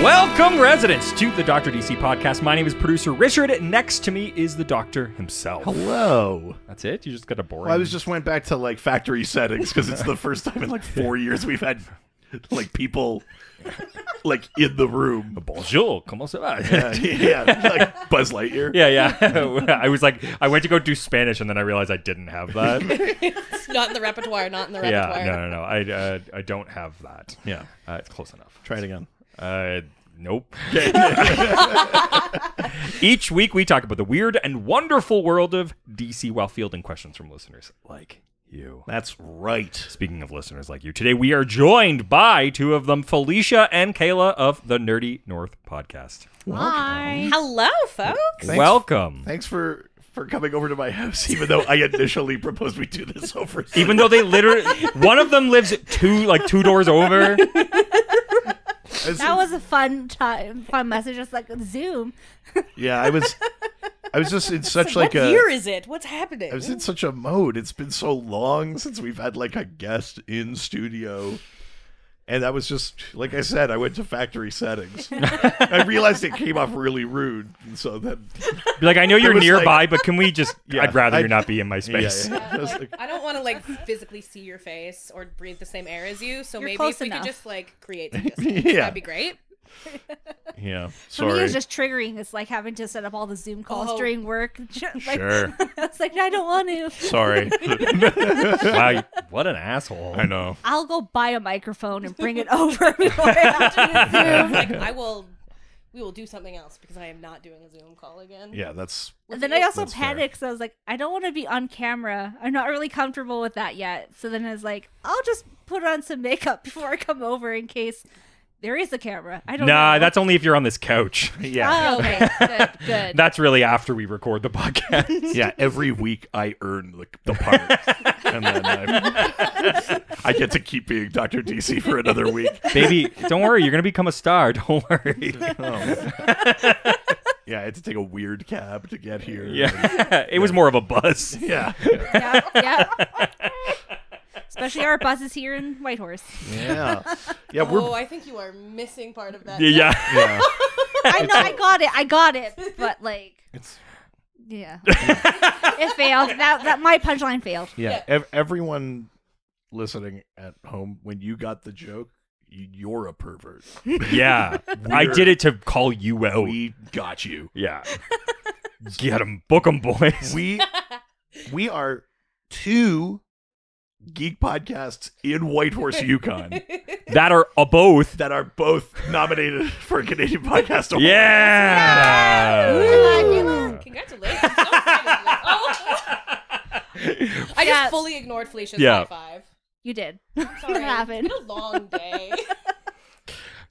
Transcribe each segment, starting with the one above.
Welcome, residents, to the Dr. DC podcast. My name is producer Richard. Next to me is the doctor himself. Hello. That's it? You just got a boring... Well, I just went back to like factory settings because it's the first time in like 4 years we've had like people like in the room. Bonjour, comment ça va? Yeah, like Buzz Lightyear. Yeah. I was like, I went to go do Spanish and then I realized I didn't have that. It's not in the repertoire, Yeah, no. I don't have that. Yeah. It's close enough. Try it again. Nope. Each week we talk about the weird and wonderful world of DC while fielding questions from listeners like you. That's right. Speaking of listeners like you, today we are joined by two of them, Felicia and Kayla of the Nerdy North podcast. Hi. Hello, folks. Welcome. Thanks for coming over to my house, even though I initially proposed we do this over. Even though they literally, one of them lives two doors over. That was a fun message, just like Zoom. Yeah, I was just in such what a... year is it? What's happening? I was in such a mode. It's been so long since we've had like a guest in studio. And I was just, like I said, I went to factory settings. I realized it came off really rude. And so then... Be like, I know you're nearby, like, but can we just... Yeah, I'd rather you not be in my space. Yeah. I was like, I don't want to like physically see your face or breathe the same air as you. So You're maybe close if we enough. could just like create some distance, Yeah. that'd be great. Yeah, For me, sorry. it's just triggering. It's like having to set up all the Zoom calls during work. Like, Sure. It's like, I don't want to. Sorry. Wow, what an asshole. I know. I'll go buy a microphone and bring it over before I have to do Zoom. Like we will do something else because I am not doing a Zoom call again. Yeah, that's... And then I also That's fair. panicked, so I was like, I don't want to be on camera. I'm not really comfortable with that yet. So then I was like, I'll just put on some makeup before I come over in case there is a camera. I don't know. Nah, that's only if you're on this couch. Yeah. Oh, okay. Good. That's really after we record the podcast. Yeah, every week I earn the part. And then I get to keep being Dr. DC for another week. Baby, don't worry. You're going to become a star. Don't worry. Yeah, I had to take a weird cab to get here. Yeah. It was more of a buzz. Yeah. Yeah. Especially our buses here in Whitehorse. Yeah. Yeah, I think you are missing part of that. Yeah. Yeah. I know, I got it, but like, yeah, it failed. That my punchline failed. Yeah. Everyone listening at home, when you got the joke, you're a pervert. Yeah. I did it to call you out. We got you. Yeah. Get 'em. Book 'em, boys. We are two geek podcasts in Whitehorse, Yukon That are both. that are both nominated for a Canadian Podcast Award. Yeah. Congratulations. I'm so excited. I just fully ignored Felicia's high five. You did. Sorry. What happened? It's been a long day.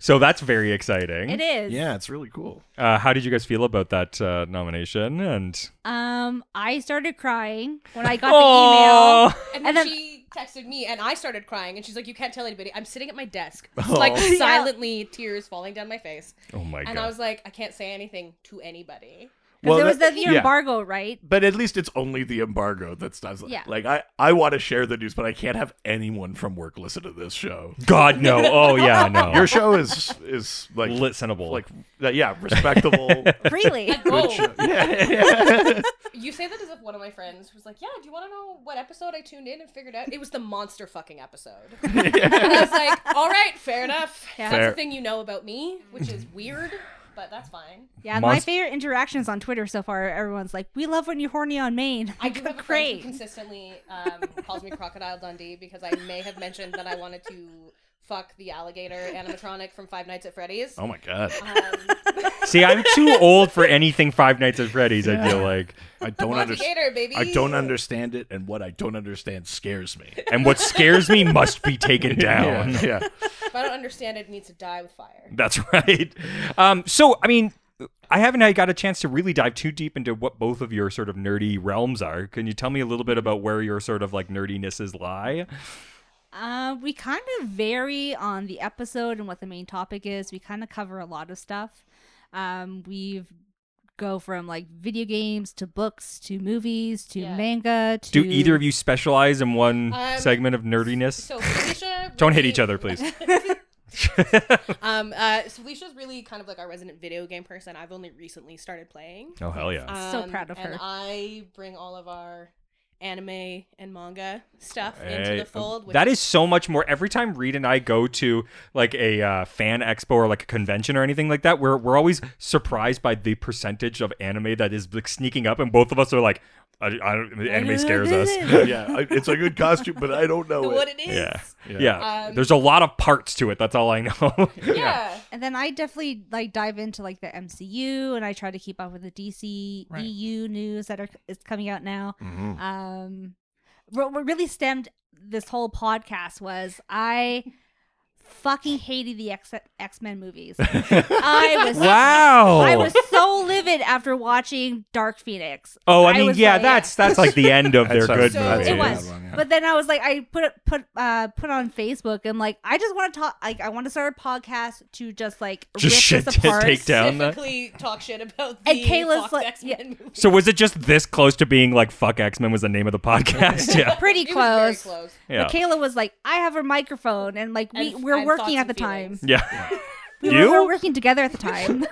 So that's very exciting. It is. Yeah, it's really cool. How did you guys feel about that nomination? And I started crying when I got the email. And then she texted me and I started crying and she's like, you can't tell anybody. I'm sitting at my desk, like silently tears falling down my face. oh my god. And I was like, I can't say anything to anybody. Because there was the yeah. embargo, right? But at least it's only the embargo that's Yeah. like I want to share the news, but I can't have anyone from work listen to this show. God no. Oh yeah, no. Your show is like listenable. like respectable. Really? Oh, show. Yeah. you say that as if one of my friends was like, yeah, do you want to know what episode I tuned in and figured out? It was the monster fucking episode. And I was like, all right, fair enough. Yeah. That's Fair. the thing you know about me, which is weird, but that's fine. Yeah, my favorite interactions on Twitter so far, everyone's like, we love when you're horny on Maine. I do have a friend who Great. consistently calls me Crocodile Dundee because I may have mentioned that I wanted to fuck the alligator animatronic from Five Nights at Freddy's. Oh my god. See, I'm too old for anything Five Nights at Freddy's, I feel like. I don't understand. Gator, baby. I don't understand it, and what I don't understand scares me. And what scares me must be taken down. Yeah. If I don't understand it, it needs to die with fire. That's right. So, I mean, I haven't got a chance to really dive too deep into what both of your sort of nerdy realms are. Can you tell me a little bit about where your sort of like nerdinesses lie? we kind of vary on the episode and what the main topic is. We kind of cover a lot of stuff. We've go from like video games to books to movies to manga to... Do either of you specialize in one segment of nerdiness? So Felicia... Don't hit each other, please. So Felicia's really kind of like our resident video game person. I've only recently started playing. Oh, hell yeah. So proud of her. And I bring all of our anime and manga stuff into the fold. That is so much more. Every time Reed and I go to like a fan expo or like a convention or anything like that, we're always surprised by the percentage of anime that is like sneaking up, and both of us are like, anime scares us. Yeah, it's a good costume, but I don't know what it is. Yeah. There's a lot of parts to it. That's all I know. Yeah. And then I definitely like dive into like the MCU, and I try to keep up with the DC EU news that is coming out now. What really stemmed this whole podcast was I fucking hated the X-Men movies. I was so livid after watching Dark Phoenix. Oh, I mean, that's like the end of their good movies. It was. But then I was like, I put on Facebook, and like, I just want to talk. Like, I want to start a podcast to just like rip shit this apart. take down Specifically talk shit about the And Kayla's Fox like, X-Men movie. So was it just this close to being like "fuck X-Men" was the name of the podcast? Yeah, pretty It was close. very close. yeah, But Kayla was like, I have a microphone, and like we're and working thoughts at the and time. feelings. yeah. We You? were working together at the time,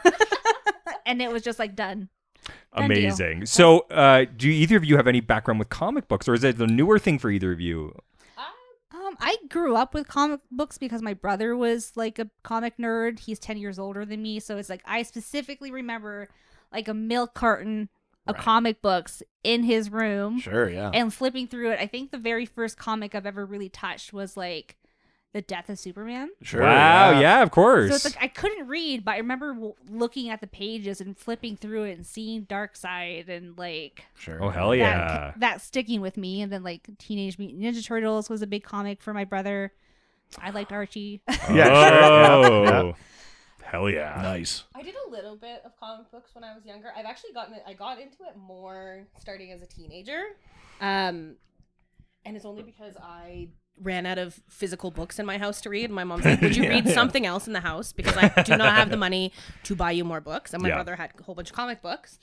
and it was just like done. Done deal. Amazing. So, do either of you have any background with comic books, or is it the newer thing for either of you? I grew up with comic books because my brother was like a comic nerd. He's 10 years older than me, so it's like I specifically remember like a milk carton of comic books in his room. Sure, yeah. And flipping through it. I think the very first comic I've ever really touched was like The Death of Superman. Sure. Wow, yeah, of course. So it's like I couldn't read, but I remember looking at the pages and flipping through it and seeing Darkseid and like Sure. Oh, hell yeah. that sticking with me. And then like Teenage Mutant Ninja Turtles was a big comic for my brother. I liked Archie. Yeah, Oh, sure. hell yeah. Nice. I did a little bit of comic books when I was younger. I've actually I got into it more starting as a teenager. And it's only because I ran out of physical books in my house to read. My mom's like, would you read something else in the house? Because I do not have the money to buy you more books. And my brother had a whole bunch of comic books.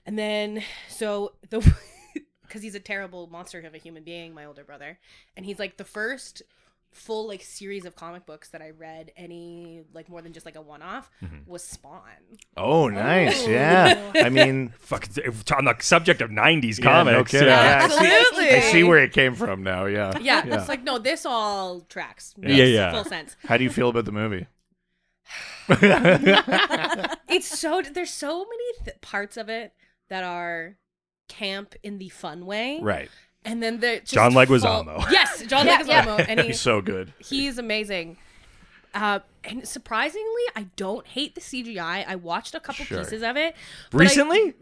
And then, because he's a terrible monster of a human being, my older brother. And he's like the first full like series of comic books that I read any like more than just like a one-off was Spawn. Oh, nice. Yeah. I mean, On the subject of 90s yeah, comics. no kidding. yeah. Absolutely. I see where it came from now. Yeah. Yeah, it's like, no, this all tracks. Yeah, Makes yeah. full sense. How do you feel about the movie? It's so, there's so many parts of it that are camp in the fun way. Right. And then the John Leguizamo. Yes, John Leguizamo. And He's so good. he's amazing. And surprisingly, I don't hate the CGI. I watched a couple Sure. pieces of it. but Recently?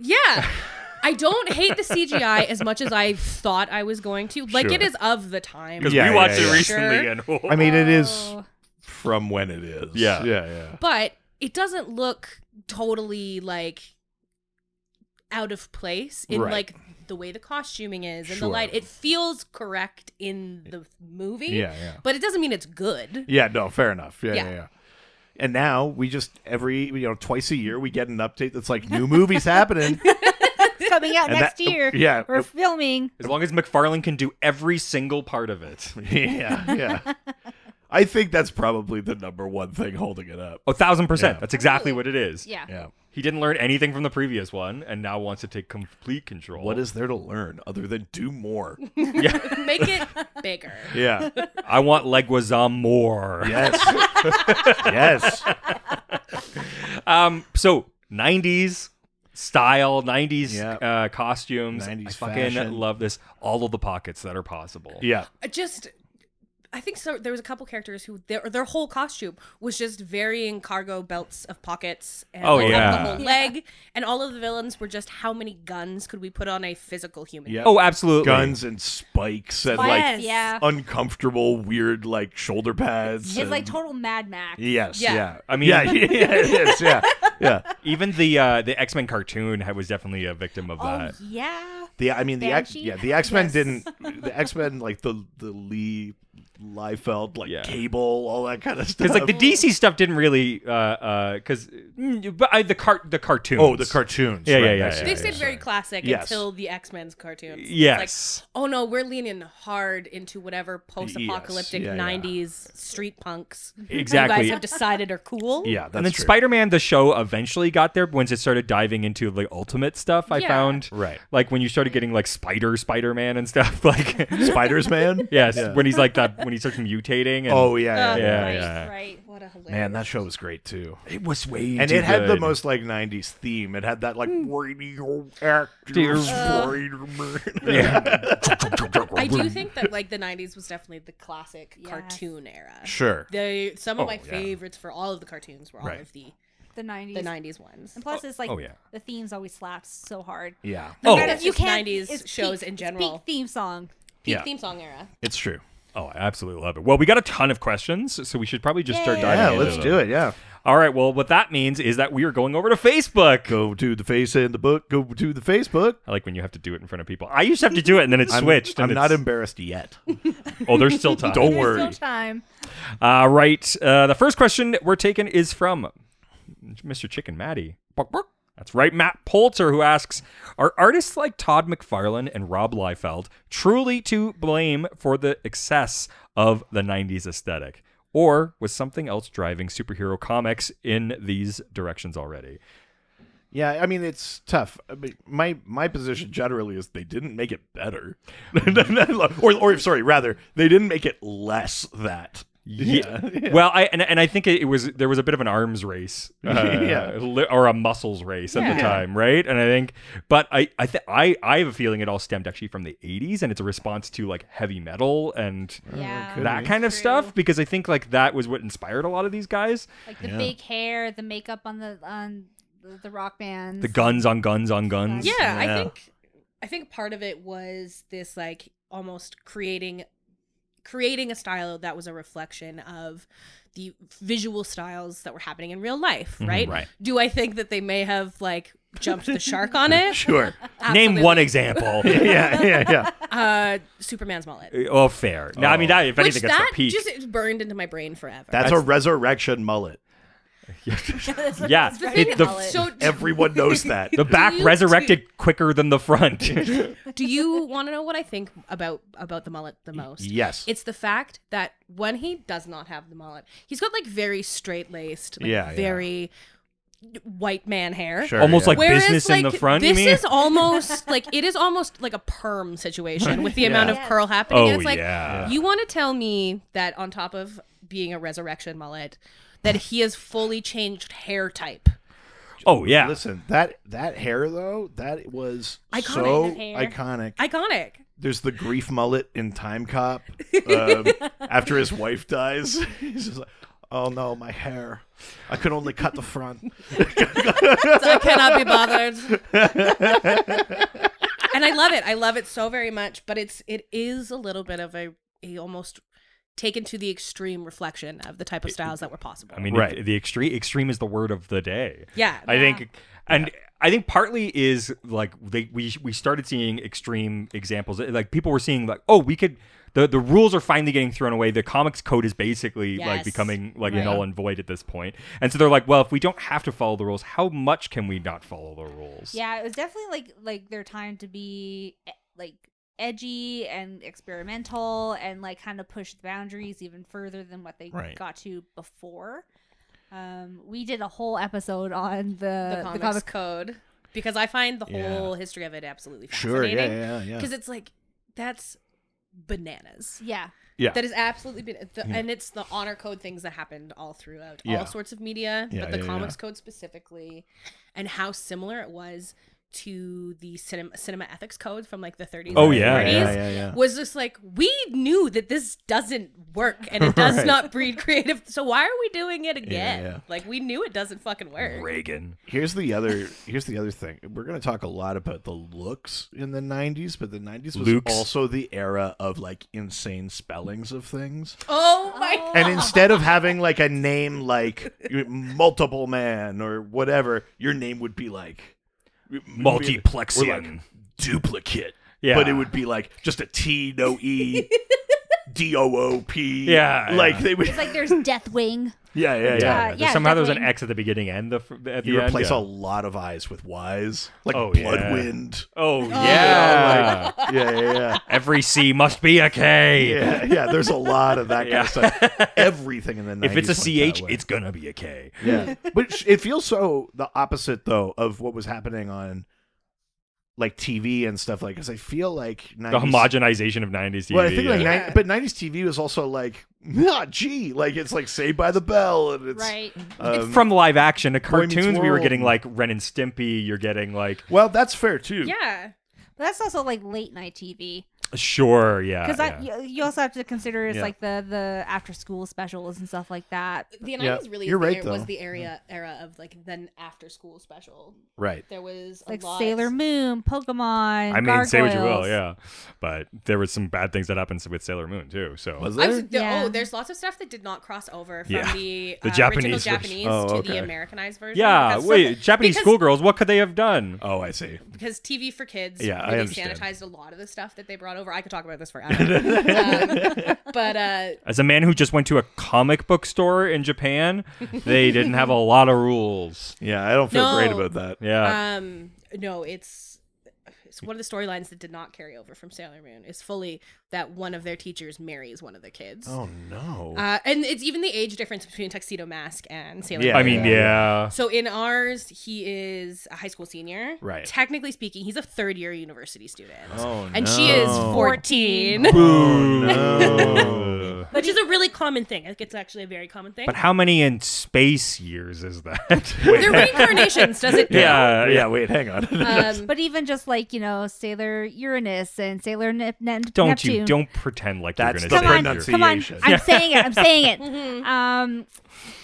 I don't hate the CGI as much as I thought I was going to. Like, Sure. it is of the time. Because Yeah, we watched yeah, it yeah. recently. Sure. And I mean, it is Oh. from when it is. Yeah. Yeah. But it doesn't look totally, like, out of place in, Right. like, the way the costuming is and Sure. the light. It feels correct in the movie. Yeah. But it doesn't mean it's good. Yeah, no, fair enough. Yeah. Yeah. And now we just twice a year we get an update that's like new movies happening. It's coming out And next that- year. yeah. We're filming. as long as McFarlane can do every single part of it. Yeah. I think that's probably the number one thing holding it up. 1,000%. Yeah. That's exactly what it is. Yeah. Yeah. He didn't learn anything from the previous one and now wants to take complete control. What is there to learn other than do more? Yeah. Make it bigger. Yeah. I want Leguizamo more. Yes. Yes. So 90s style, 90s Yeah. costumes. 90s I fucking fashion. love this. All of the pockets that are possible. Yeah. I think so. There was a couple characters who their whole costume was just varying cargo belts of pockets and Oh, like, yeah. the whole leg, and all of the villains were just how many guns could we put on a physical human? Yeah. Oh, absolutely. Guns and spikes and Yes. Yeah. uncomfortable, weird like shoulder pads. It's like and- total Mad Max. Yes. Yeah. Yeah. I mean- yeah, it is. Yeah. Yeah. Even the X-Men cartoon was definitely a victim of Oh, that. yeah. The X-Men Banshee? the X-Men Yes. didn't the X-Men like the Lee Liefeld, like Yeah. Cable, all that kind of stuff. Because like the DC stuff didn't really, because the cartoons. Oh, the cartoons. Yeah, right, yeah, yeah, I see yeah, They what stayed you're very saying. classic Yes. until the X-Men's cartoons. It's Yes. like, oh no, we're leaning hard into whatever post-apocalyptic Yes, yeah, yeah. 90s street punks Exactly. you guys have decided are cool. Yeah, that's And then true. Spider-Man, the show, eventually got there once it started diving into the ultimate stuff. I Yeah. found, Right. like when you started getting like Spider-Man and stuff, like Spiders Man? yes, Yeah. when he's like that, when he starts mutating. And Oh, yeah. Yeah, right, yeah. right. What a hilarious. Man, that show was great too. it was way And too it had the good. most like 90s theme. It had that like radio Dear- actor Spider-Man. Yeah. I do think that like the 90s was definitely the classic Yes. cartoon era. Sure. Some of my yeah. favorites for all of the cartoons were all Right. of the The 90s. 90s ones. And plus, it's like oh, yeah. the themes always slapped so hard. Yeah. Oh. That's You just can't. 90s it's shows peak- in it's general. peak theme song. Peak Yeah. theme song era. It's true. Oh, I absolutely love it. Well, we got a ton of questions, so we should probably just start Yay. diving Yeah, into let's them. do it. Yeah. All right. Well, what that means is that we are going over to Facebook. Go to the face in the book. Go to the Facebook. I like when you have to do it in front of people. I used to have to do it, and then it switched. I'm and not it's- embarrassed yet. Oh, there's still time. Don't There's worry. still time. Right. The first question we're taking is from Mr. Chicken Matty. Bark, bark. That's right, Matt Poulter, who asks, are artists like Todd McFarlane and Rob Liefeld truly to blame for the excess of the 90s aesthetic? Or was something else driving superhero comics in these directions already? Yeah, I mean it's tough. I mean, my position generally is they didn't make it better, or sorry, rather they didn't make it less that. Yeah. Well, I think there was a bit of an arms race, Yeah. or a muscles race at the Yeah. time, right? And I think, but I have a feeling it all stemmed actually from the 80s, and it's a response to like heavy metal and Yeah. could that be. kind of True. stuff, because I think like that was what inspired a lot of these guys. Like the Yeah. big hair, the makeup on the rock bands. The guns on guns on guns. Yeah, Yeah. I think part of it was this like almost creating a style that was a reflection of the visual styles that were happening in real life, right? right. Do I think that they may have like jumped the shark on it? Sure. Name one example. yeah. Superman's mullet. Oh, fair. No, I mean, that, if Which anything, that's that the peak. just it's burned into my brain forever. That's a resurrection mullet. yeah, That's right. it- the, Mullet. so Everyone knows that. the back you- resurrected quicker than the front. do you want to know what I think about the mullet the most? Yes. It's the fact that when he does not have the mullet, he's got like very straight laced, like Yeah, yeah. very white man hair. Sure, Almost yeah. like Whereas, business in the front, you This mean? is almost like it is almost like a perm situation with the amount of Yeah. curl happening. Oh, And it's like yeah. you want to tell me that on top of being a resurrection mullet, that he has fully changed hair type. Oh, yeah. Listen, that hair though, that was Iconic. so That hair. iconic. Iconic. There's the grief mullet in Time Cop. After his wife dies, he's just like, "Oh no, my hair! I could only cut the front." I cannot be bothered. And I love it. I love it so very much. But it is a little bit of a almost taken to the extreme reflection of the type of styles that were possible. I mean, Right. the extreme is the word of the day. yeah. I think, and I think partly is like we started seeing extreme examples. Like people were seeing like, oh, we could. The rules are finally getting thrown away. The comics code is basically like Yes. becoming like Right. null and void at this point. And so they're like, well, if we don't have to follow the rules, how much can we not follow the rules? Yeah, it was definitely like their time to be like edgy and experimental and like kind of push the boundaries even further than what they Right. got to before. We did a whole episode on the the comics comic. code, because I find the Yeah. whole history of it absolutely Sure, fascinating. yeah. Because it's like that's bananas. Yeah, Yeah. That is absolutely and it's the honor code things that happened all throughout Yeah. all sorts of media, Yeah, but the yeah, comics code specifically, and how similar it was to the cinema ethics code from like the 30s. Oh, and yeah, 40s. yeah. Was just like, we knew that this doesn't work and it does Right. not breed creative. So why are we doing it again? yeah. Like we knew it doesn't fucking work. Reagan. Here's the other thing. We're going to talk a lot about the looks in the 90s, but the 90s was Looks. also the era of like insane spellings of things. Oh my Oh. And instead of having like a name like Multiple Man or whatever, your name would be like Multiplexian. or like Duplicate. Yeah. But it would be like just a T, no E, DOOP. Yeah, like yeah. they would. It's like there's Deathwing. Yeah. yeah, Somehow there was an definitely. X at the beginning and at the You end. replace yeah. a lot of I's with Y's, like Oh, yeah. Bloodwind. Oh yeah. Yeah. Every C must be a K. Yeah. There's a lot of that kind of stuff. Everything in the 90s If it's a went CH, that way. it's gonna be a K. Yeah, but it feels so the opposite though of what was happening on like TV and stuff like. Because I feel like 90s, The homogenization of 90s TV. Well, I think like, yeah. but 90s TV was also like, gee, like it's like Saved by the Bell, and it's Right. From live action to Boy Meets cartoons, we were World. getting like Ren and Stimpy. You're getting like well, that's fair too. Yeah. But that's also like late night TV. sure, yeah. Because yeah. you also have to consider it's Yeah. like the after school specials and stuff like that. The 90s Yeah, really you're right, was though. the era of like then after school special. Right. There was a Like lot. Sailor Moon, Pokemon. I mean, say what you will, Gargoyles. yeah. But there was some bad things that happened with Sailor Moon too. So Was I there? was, Yeah. Oh, there's lots of stuff that did not cross over from Yeah. the, The original Japanese version. Japanese Oh, to okay. the Americanized version. yeah, because- wait, Japanese because- schoolgirls, what could they have done? Oh, I see. because TV for kids Yeah, I really understand. sanitized a lot of the stuff that they brought over. I could talk about this forever. But As a man who just went to a comic book store in Japan, they didn't have a lot of rules. Yeah, I don't feel No. great about that. Yeah. no, it's one of the storylines that did not carry over from Sailor Moon is fully that one of their teachers marries one of the kids. Oh no. And it's even the age difference between Tuxedo Mask and Sailor Yeah, Moon. I mean, yeah. So in ours, he is a high school senior. Right. Technically speaking, he's a third-year university student. Oh, And she is no. 14. Oh no. Which is a really common thing. I think it's actually a very common thing. But how many in space years is that? They're reincarnations, does it? Yeah. Wait, hang on. But even just like, Sailor Uranus and Sailor Don't Neptune. you don't pretend like That's you're the gonna Come on, say pronunciation. come on. Pronunciation. I'm saying it. I'm saying it. Mhm.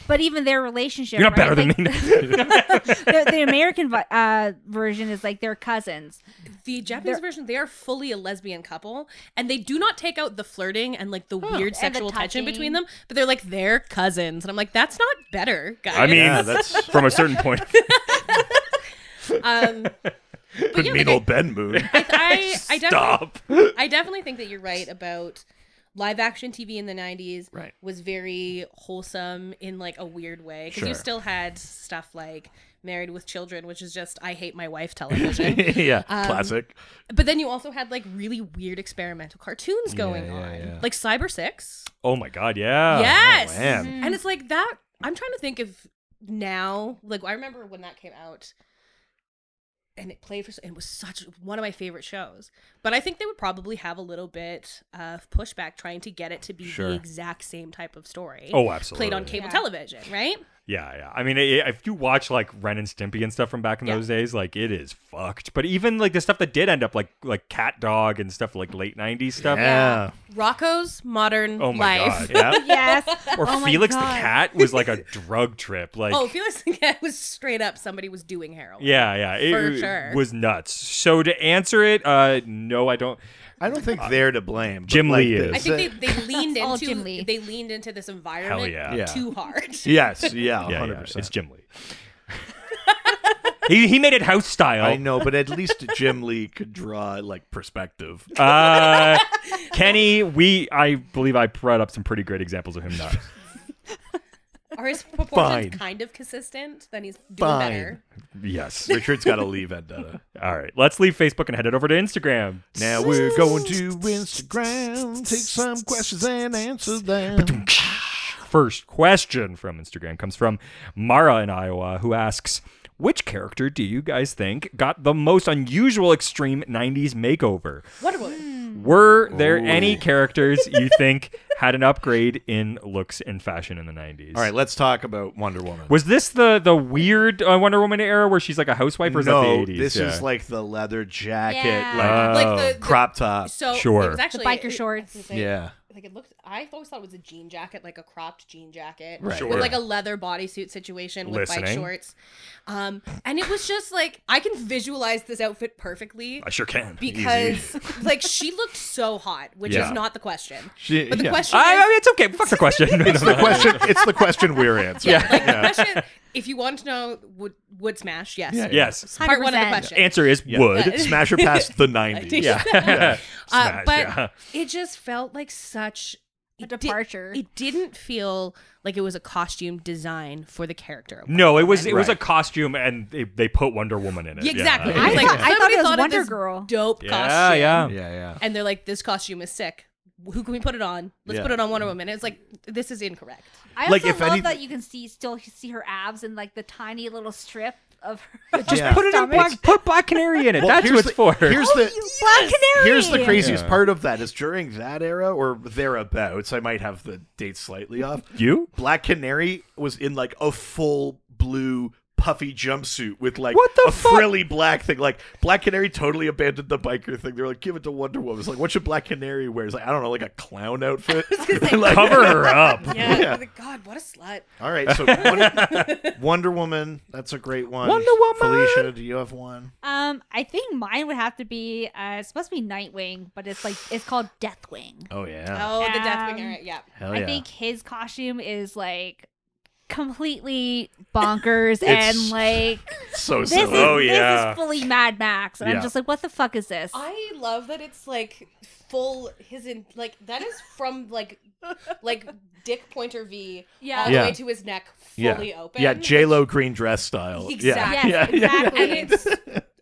But even their relationship. You're not right? better than Like, me. the American version is like they're cousins. The Japanese version, they are fully a lesbian couple, and they do not take out the flirting and like the weird And the sexual tension touching. between them, but they're like they're cousins, and I'm like, that's not better, guys. I mean, Yeah, that's from a certain point. But yeah, mean like, old Ben Moon. I Stop. I definitely think that you're right about live action TV in the 90s Right. was very wholesome in like a weird way because you Sure. still had stuff like Married with Children, which is just I hate my wife television. Yeah, classic. But then you also had like really weird experimental cartoons going on, yeah. like Cyber 6. Oh my god, yeah. Yes. man. And it's like that. I'm trying to think of now, like I remember when that came out and it played for, it was such one of my favorite shows. But I think they would probably have a little bit of pushback trying to get it to be Sure. the exact same type of story. Oh, absolutely. Played on cable Yeah. television, right? Yeah. I mean, if you watch like Ren and Stimpy and stuff from back in Yeah. those days, like it is fucked. But even like the stuff that did end up like Cat Dog and stuff like late '90s stuff, Yeah. Rocco's Modern Oh my Life. god. Yeah. Yes. Or Oh my Felix the God. Cat was like a drug trip. Like, Oh, Felix the Cat was straight up somebody was doing heroin. yeah. It For sure. was nuts. So to answer it, no, I don't. I don't think they're to blame. but Jim like Lee this- I think they leaned all into Jim Lee. they leaned into this environment yeah. Yeah. too hard. Yes, yeah, Yeah, 100%. it's Jim Lee. he made it house style. I know, but at least Jim Lee could draw like perspective. Kenny, I believe I brought up some pretty great examples of him not. Are his proportions Fine. kind of consistent? Then he's doing Fine. better. Yes. Richard's got to leave Vendetta. All right, let's leave Facebook and head it over to Instagram. Now we're going to Instagram, take some questions and answer them. First question from Instagram comes from Mara in Iowa, who asks, which character do you guys think got the most unusual extreme 90s makeover? Wonder Woman. Were there any characters you think had an upgrade in looks and fashion in the 90s? All right, let's talk about Wonder Woman. Was this the weird Wonder Woman era where she's like a housewife, or is no, that the 80s? this Yeah. is like the leather jacket, Yeah. like Like the crop top. So Sure. it was actually The biker it- shorts. I was gonna say, Yeah. Like it looked. I always thought it was a jean jacket, like a cropped jean jacket, Right. Sure. with like a leather bodysuit situation with bike Listening. shorts. And it was just like I can visualize this outfit perfectly I sure can. because like she looked so hot, which Yeah. is not the question. She- But the yeah. question is, I mean, it's okay. Fuck the question. It's the question. It's the question we're answering. yeah, like the question. If you want to know, would smash? Yes. Yeah. Yes. Part one of the 100%. question. Answer is Yeah. would. Smash her past the 90s. Yeah. Smash, But yeah. it just felt like such it departure. It didn't feel like it was a costume design for the character. Of No, it was Right. a costume, and they put Wonder Woman in it. Exactly. Yeah. It was like, I thought somebody it was of Wonder this Girl. Dope Yeah, costume. yeah. Yeah. And they're like, this costume is sick. Who can we put it on? Let's Yeah. put it on Wonder Woman. It's like, this is incorrect. I Like, also if love any- that you can still see her abs and like the tiny little strip of her. Just Yeah. put it in stomach. put Black Canary in it. Well, That's here's what it's for. Here's the Black Canary. Here's the craziest Yeah. part of that is during that era or thereabouts. I might have the dates slightly off. You? Black Canary was in like a full blue puffy jumpsuit with like What the a fuck? frilly black thing. Like Black Canary totally abandoned the biker thing. They're like, give it to Wonder Woman. It's like, what should Black Canary wear? It's like, I don't know, like a clown outfit. Like- Cover her up. Yeah. Yeah. Like, God, what a slut. All right, so Wonder Woman, that's a great one. Wonder Woman! Felicia, do you have one? I think mine would have to be. It's supposed to be Nightwing, but it's called Deathwing. Oh yeah, Oh, the Deathwing. Um, All right, yeah. hell I think his costume is like completely bonkers and like so this silly. is, Oh, yeah. this is fully Mad Max, and Yeah. I'm just like, what the fuck is this? I love that it's like full like that is from like Dick Pointer V Yeah. all the Yeah. way to his neck Yeah. fully open. Yeah, J-Lo green dress style. Exactly. Yeah. Yes, exactly. And it's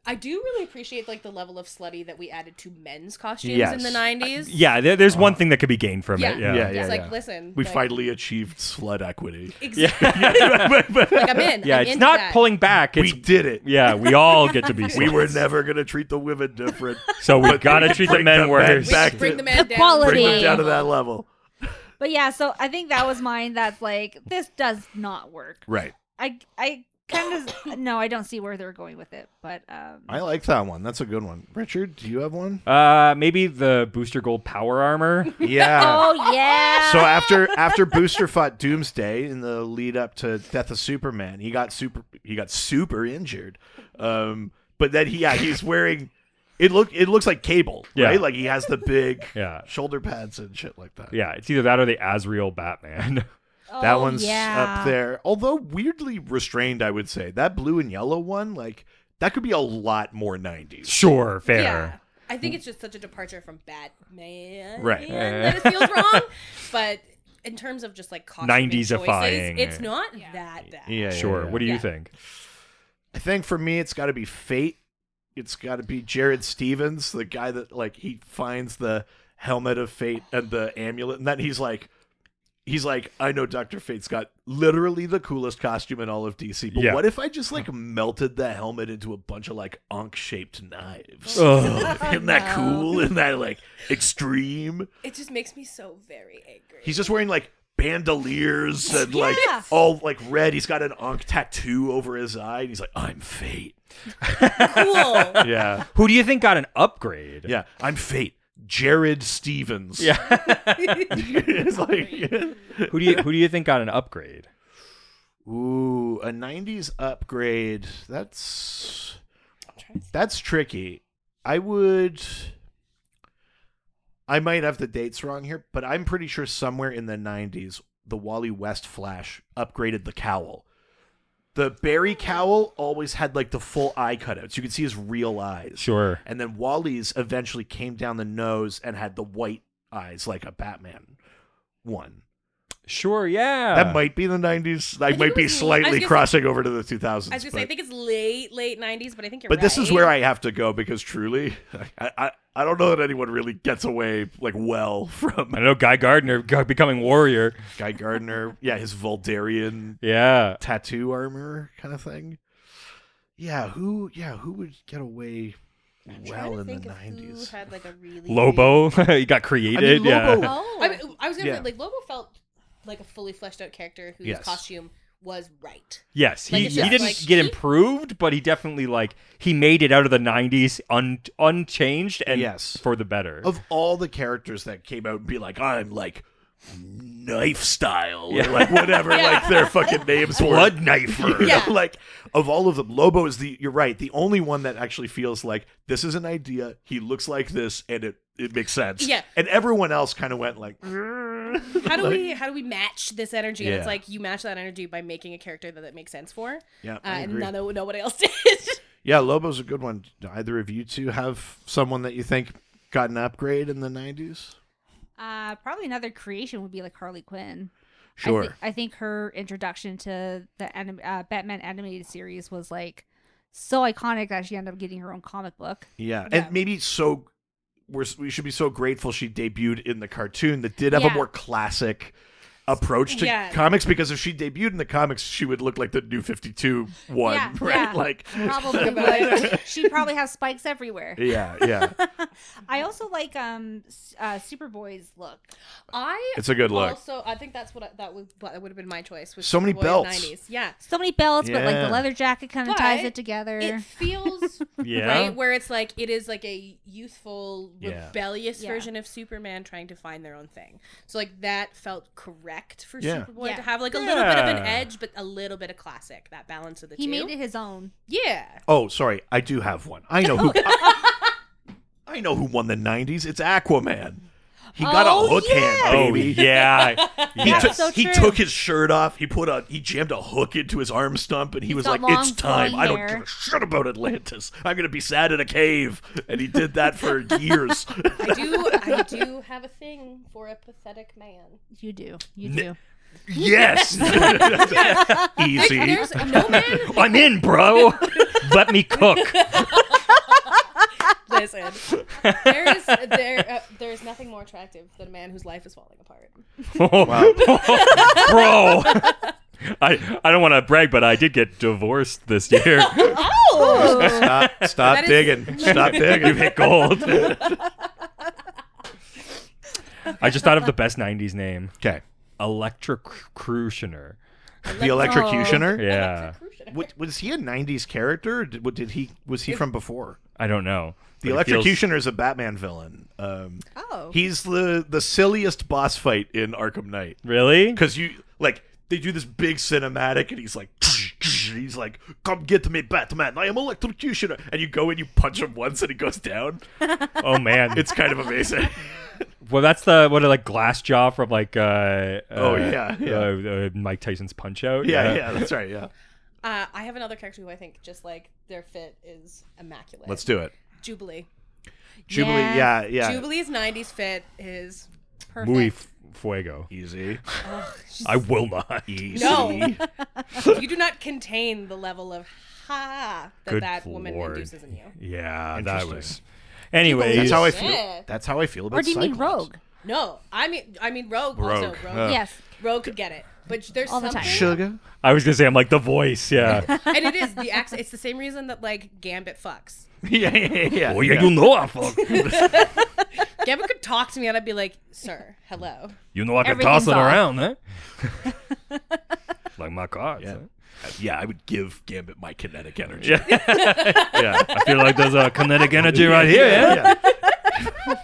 I do really appreciate like the level of slutty that we added to men's costumes Yes. in the 90s. Yeah, there's one thing that could be gained from Yeah. it. Yeah. Yeah, It's like, yeah. listen, We like, finally achieved slut equity. exactly. Like I'm in. Yeah, I'm it's into not that. pulling back. It's, We did it. yeah, we all get to be sluts. We were never gonna treat the women different. So we gotta treat the bring men the men worse. We back should bring to- the man down. Equality. Bring them down to that level. But yeah, so I think that was mine. That's like, this does not work. Right. I kind of no, I don't see where they're going with it. But I like that one. That's a good one. Richard, do you have one? Maybe the Booster Gold power armor. Yeah. oh yeah. So after Booster fought Doomsday in the lead up to Death of Superman, he got super injured. But then he's wearing it looks like Cable, Yeah. right? Like he has the big Yeah. shoulder pads and shit like that. Yeah, it's either that or the Azrael Batman. That Oh, one's yeah. up there. Although weirdly restrained, I would say. That blue and yellow one, like that could be a lot more 90s. Sure, fair. Yeah. I think it's just such a departure from Batman. Right. That it feels wrong. But in terms of just like costume 90s-ifying. choices, it's not that bad. Yeah, Sure. yeah. What do you Yeah. think? I think for me, it's got to be Fate. It's got to be Jared Stevens, the guy that like he finds the helmet of Fate and the amulet, and then he's like, I know Dr. Fate's got literally the coolest costume in all of DC, but Yeah. what if I just like melted the helmet into a bunch of like Ankh-shaped knives? Ugh. Isn't that cool? Isn't that like extreme? It just makes me so very angry. He's just wearing like bandoliers and like Yeah. all like red. He's got an Ankh tattoo over his eye, and he's like, I'm Fate. cool. Yeah. Who do you think got an upgrade? Yeah, I'm Fate. Jared Stevens. Yeah. It's like, Who do you think got an upgrade? ooh, a 90s upgrade. That's tricky. I might have the dates wrong here, but I'm pretty sure somewhere in the 90s, the Wally West Flash upgraded the cowl. The Barry cowl always had like the full eye cutouts. You could see his real eyes. Sure. And then Wally's eventually came down the nose and had the white eyes like a Batman one. Sure, yeah. That might be the 90s. I think might it be was- I slightly was gonna crossing over to the 2000s. I was gonna say I but think it's late 90s, but I think you're but right. this is where I have to go because truly, I don't know that anyone really gets away like well from I know Guy Gardner becoming warrior. Guy Gardner. Yeah, his Voldarian Yeah. tattoo armor kind of thing. Who would get away well in the 90s? Who had like a really Lobo, he got created. Lobo- Yeah. Oh. I was gonna Yeah. say like Lobo felt like a fully fleshed out character whose Yes. costume was right. Yes, Like, he it's he just didn't like- get improved, but he definitely he made it out of the 90s unchanged and Yes. for the better. Of all the characters that came out and be like, I'm like knife style Yeah. or like whatever like their fucking names were. Blood knifer. You know, Yeah. like of all of them, Lobo is you're right, the only one that actually feels like this is an idea, he looks like this, and it makes sense. Yeah. And everyone else kind of went like, How do we match this energy? And it's Yeah. like you match that energy by making a character that makes sense for. yeah, I And agree. nobody else did. Yeah, Lobo's a good one. Do either of you two have someone that you think got an upgrade in the 90s? Probably another creation would be like Harley Quinn. Sure. I think her introduction to the Batman animated series was like so iconic that she ended up getting her own comic book. Yeah, Yeah. and maybe we should be so grateful she debuted in the cartoon that did have a Yeah. more classic approach to Yeah. comics, because if she debuted in the comics, she would look like the New 52 one, Yeah, right? yeah. Like, Probably would. She'd probably have spikes everywhere. yeah. I also like Superboy's look. It's a good look. Also, I think that would have been my choice. Was So many Superboy belts. 90s. Yeah. So many belts, but like Yeah. the leather jacket kind of ties But it together. It feels Yeah. right where it's like it is like a youthful, Yeah. rebellious Yeah. version of Superman trying to find their own thing. So like that felt correct for Yeah. Superboy Yeah. to have like a little bit of an Yeah. edge, but a little bit of classic. That balance of the He two. made it his own. Yeah. Oh, sorry, I do have one. I know who. I know who won the '90s. It's Aquaman. He got Oh, a hook hand, Oh baby. yeah. He, Yes. took, so he true. took his shirt off. He jammed a hook into his arm stump, and he He's was got like, "It's long, time. flowing I don't hair. give a shit about Atlantis. I'm gonna be sad in a cave." And he did that for years. I do have a thing for a pathetic man. You do. You do. Yes. Easy. There's no man. I'm in, bro. Let me cook. Listen, there's nothing more attractive than a man whose life is falling apart. Bro. I don't want to brag, but I did get divorced this year. Oh, Stop That is- digging. Stop digging. You've hit gold. I just thought of the best 90s name. Okay. Electrocutioner. The Electrocutioner. Yeah. Was he a '90s character? Or was he from before? I don't know. The But it feels- Electrocutioner is a Batman villain. oh, He's the silliest boss fight in Arkham Knight, Really? because they do this big cinematic, and he's like, "Come get me, Batman! I am Electrocutioner!" And you go and you punch him once, and he goes down. Oh man. It's kind of amazing. Well, that's the like glass jaw from like Mike Tyson's Punch Out. yeah, that's right. Yeah, I have another character who I think just like their fit is immaculate. let's do it. Jubilee. Jubilee. Yeah. Yeah. Jubilee's '90s fit is Perfect. Muy fuego. Easy. I will not. Easy. No. You do not contain the level of ha Good that woman Lord. induces in you. Yeah, that Interesting. was. Anyways, That's how I Shit. feel. That's how I feel about. Or do you mean Cyclops. Rogue? No, I mean Rogue. Also, Rogue. Rogue. Yes. Rogue could get it, but there's All the something. time. Sugar. I was gonna say I'm like the voice. Yeah. And it is the accent. It's the same reason that like Gambit fucks. yeah. Oh yeah, you know I fuck. Gambit could talk to me and I'd be like, "Sir, hello." You know I can Everything's toss it off. around, eh? Like my cards. Yeah. eh? Yeah, I would give Gambit my kinetic energy. Yeah. yeah. I feel like there's a kinetic energy right here. Yeah.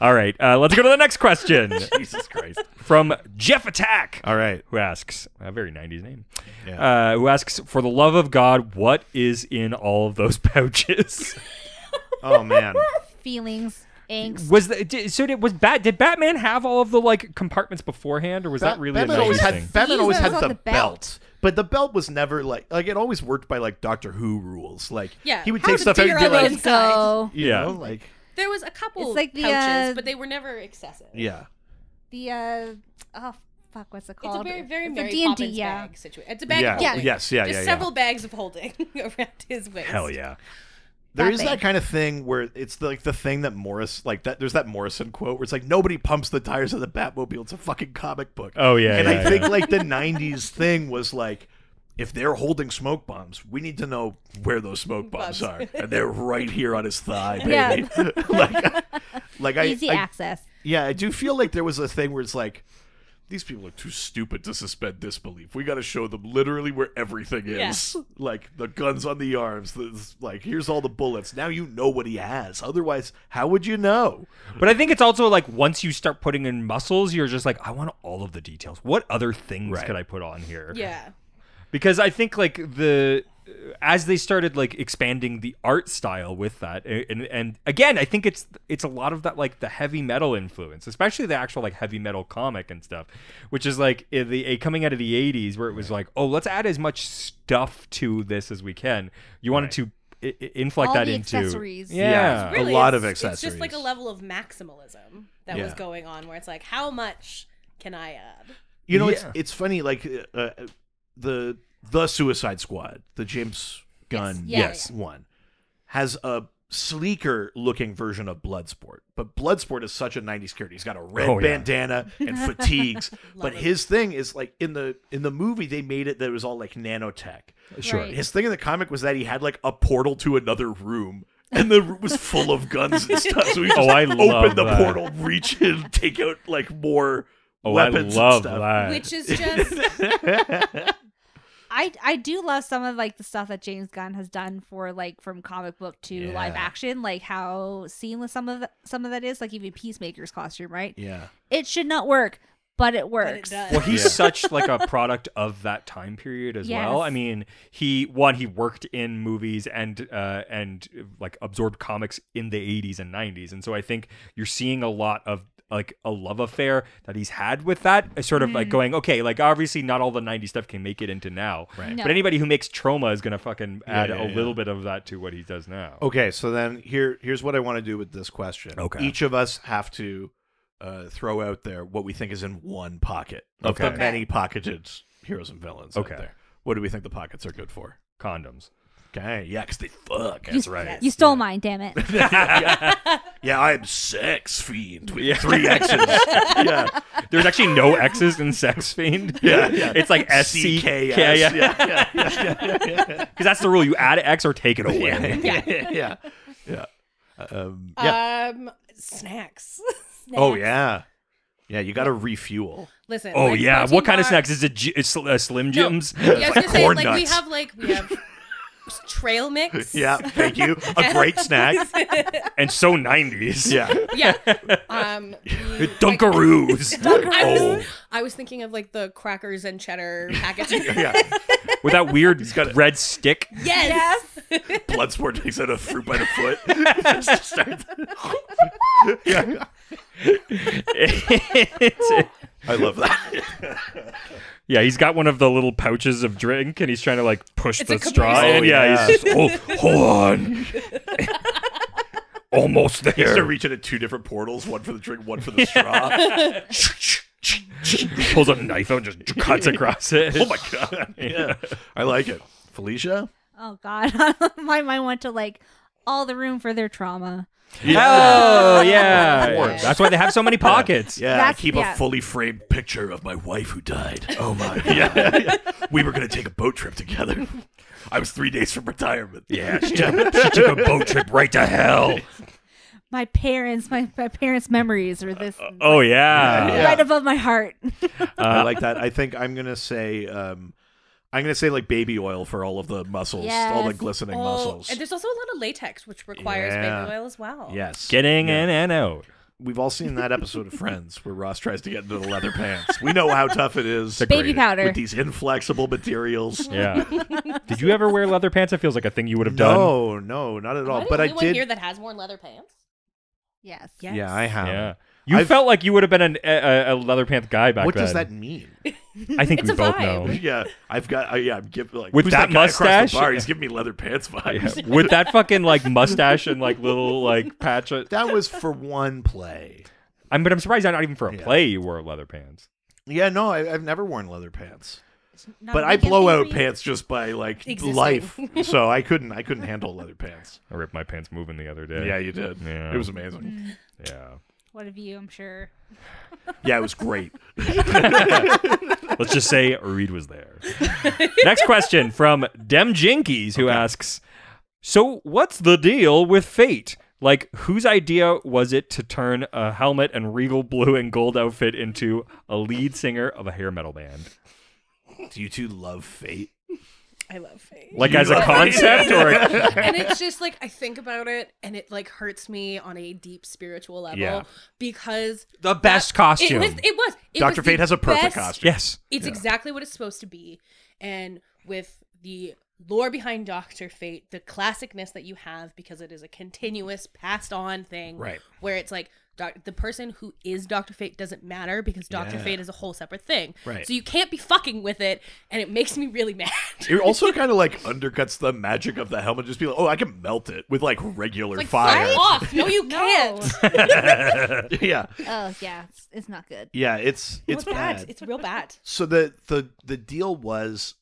All right, let's go to the next question Jesus Christ. from Jeff Attack, All right. who asks a very 90s name. Yeah. Who asks, for the love of God, what is in all of those pouches? Oh man. Feelings, angst. Did Batman have all of the like compartments beforehand, or was that really Batman a always 90s had thing? Batman He always was had on the the belt. belt. But the belt was never like it always worked by like Doctor Who rules. Like Yeah, he would how take to stuff out and figure be out like, those- So you Yeah. know, like There was a couple It's like the, pouches, but they were never excessive. yeah. the oh fuck, what's it It's called? a very, very It's a Mary D&D, Poppins yeah. bag situation. It's a bag Yeah. of holding. Yes. Yeah. Just Yeah. several bags of holding around his waist. Hell yeah. There That is thing. that kind of thing where it's the thing that Morris like that. There's that Morrison quote where it's like nobody pumps the tires of the Batmobile. It's a fucking comic book. Oh yeah. And yeah, I think yeah. like the '90s thing was like, if they're holding smoke bombs, we need to know where those smoke bombs are, and they're right here on his thigh, baby. Yeah. like Easy I access. yeah, I do feel like there was a thing where it's like, these people are too stupid to suspend disbelief. We got to show them literally where everything is. Yeah. Like the guns on the arms. Like here's all the bullets. Now you know what he has. Otherwise, how would you know? But I think it's also like once you start putting in muscles, you're just like, I want all of the details. What other things Right. could I put on here? Yeah. Because I think like as they started like expanding the art style with that, and again, I think it's a lot of that like the heavy metal influence, especially the actual like heavy metal comic and stuff, which is like coming out of the 80s where it was like, oh, let's add as much stuff to this as we can. You wanted to inflect All that the into accessories. Yeah. A lot of It's just like accessories. a level of maximalism that was Yeah. going on, where it's like, how much can I add? You know, Yeah. it's funny. Like the Suicide Squad, the James Gunn Yes. one, has a sleeker looking version of Bloodsport. But Bloodsport is such a 90s character. He's got a red Oh, yeah. bandana and fatigues. But it. his thing is like in the movie they made it that it was all like nanotech. Sure. Right. His thing in the comic was that he had like a portal to another room. And the room was full of guns and stuff. So he just I love open the that. portal, reach in, take out like more Oh, I weapons love and stuff. that. Which is just I do love some of like the stuff that James Gunn has done for like from comic book to live Yeah. action, like how seamless some of that is. Like even Peacemaker's costume, right? Yeah. It should not work, but it but works. it does. Well, he's Yeah. such like a product of that time period as well. Yes. I mean, he worked in movies and like absorbed comics in the 80s and 90s, and so I think you're seeing a lot of like a love affair that he's had with that, sort of like going, okay, like obviously not all the 90s stuff can make it into now, Right. No. but anybody who makes Troma is gonna fucking add yeah, a yeah. little bit of that to what he does now. Okay, so then here's what I want to do with this question. Okay. Each of us have to throw out there what we think is in one pocket of Okay. the many pocketed heroes and villains Okay. out there. What do we think the pockets are good for? Condoms. Okay, yeah, because they fuck. That's right. You stole mine, damn it. Yeah, I'm sex fiend with Yeah. 3 X's. Yeah, There's actually no X's in Sex Fiend. yeah, yeah. It's like SCKS. CKS. Yeah. Because that's the rule. You add X or take it away. Yeah. Yeah. Snacks. Oh yeah. Yeah, you got to refuel. Listen. Oh my yeah. protein What kind of bar- snacks? Is it Slim Jims? Yeah, I was gonna say, corn like nuts. we have trail mix. Yeah, thank you. A great snack. And so 90s. Yeah. Yeah. Dunkaroos. Oh, I was thinking of like the crackers and cheddar packaging. yeah. With that weird got a- red stick. Yes. Bloodsport takes out a fruit by the foot. Just starts- yeah. I love that. Yeah, he's got one of the little pouches of drink and he's trying to like push It's the a Capri straw Sun. in. Yeah, Yeah. he's just, hold on. Almost He has to there. reach into 2 different portals, one for the drink, one for the straw. Pulls a knife out and just cuts across it. Oh my god. Yeah. I like it. Felicia? Oh God, my mind went to like all the room for their trauma. Oh, yeah. Of course. That's why they have so many pockets. Yeah, I That's- keep yeah. a fully framed picture of my wife who died. Oh my. Yeah. We were going to take a boat trip together. I was 3 days from retirement. Yeah, she took a boat trip right to hell. My parents memories are this Oh, yeah. Yeah. right above my heart. I like that. I think I'm gonna say like baby oil for all of the muscles, all the Yes. glistening Oh, muscles. and there's also a lot of latex, which requires Yeah. baby oil as well. Yes, Getting Yeah. in and out. We've all seen that episode of Friends where Ross tries to get into the leather pants. We know how tough it is Baby powder. with these inflexible materials. Yeah. Did you ever wear leather pants? It feels like a thing you would have done. No, not at all. Am I the But I only one did. here that has worn leather pants? Yes. Yes. Yeah, I have. Yeah. You I've- felt like you would have been a leather pants guy back What then. does that mean? I think It's we a both vibe. know. Yeah, I've got. I'm giving like With who's that guy across the mustache? bar? He's giving me leather pants vibes. Yeah. With that fucking like mustache and like little like patch. That was for one play. But I'm surprised not even for a Yeah. play you wore leather pants. Yeah, no, I've never worn leather pants. Not But a I weekend blow thing out for you? pants just by like Existing. life, so I couldn't handle leather pants. I ripped my pants moving the other day. Yeah, you did. Yeah. It was amazing. Yeah. What have you? I'm sure. Yeah, it was great. Let's just say Reed was there. Next question from Dem Jinkies, who asks, so what's the deal with Fate? Like, whose idea was it to turn a helmet and regal blue and gold outfit into a lead singer of a hair metal band? Do you two love Fate? I love Fate. Like You as a love concept, or And it's just like I think about it and it like hurts me on a deep spiritual level Yeah. because the best costume? it was Dr. Fate the has a perfect best- costume. Yes. It's exactly what it's supposed to be. And with the lore behind Dr. Fate, the classicness that you have because it is a continuous passed on thing Right. where it's like the person who is Dr. Fate doesn't matter because Dr. Yeah. Fate is a whole separate thing. Right. So you can't be fucking with it, and it makes me really mad. It also kind of like undercuts the magic of the helmet. Just be like, oh, I can melt it with like regular Like, fire. fuck off. No, you No. can't. Yeah, Oh yeah, it's not good. yeah, it's bad. It's real bad. So the deal was,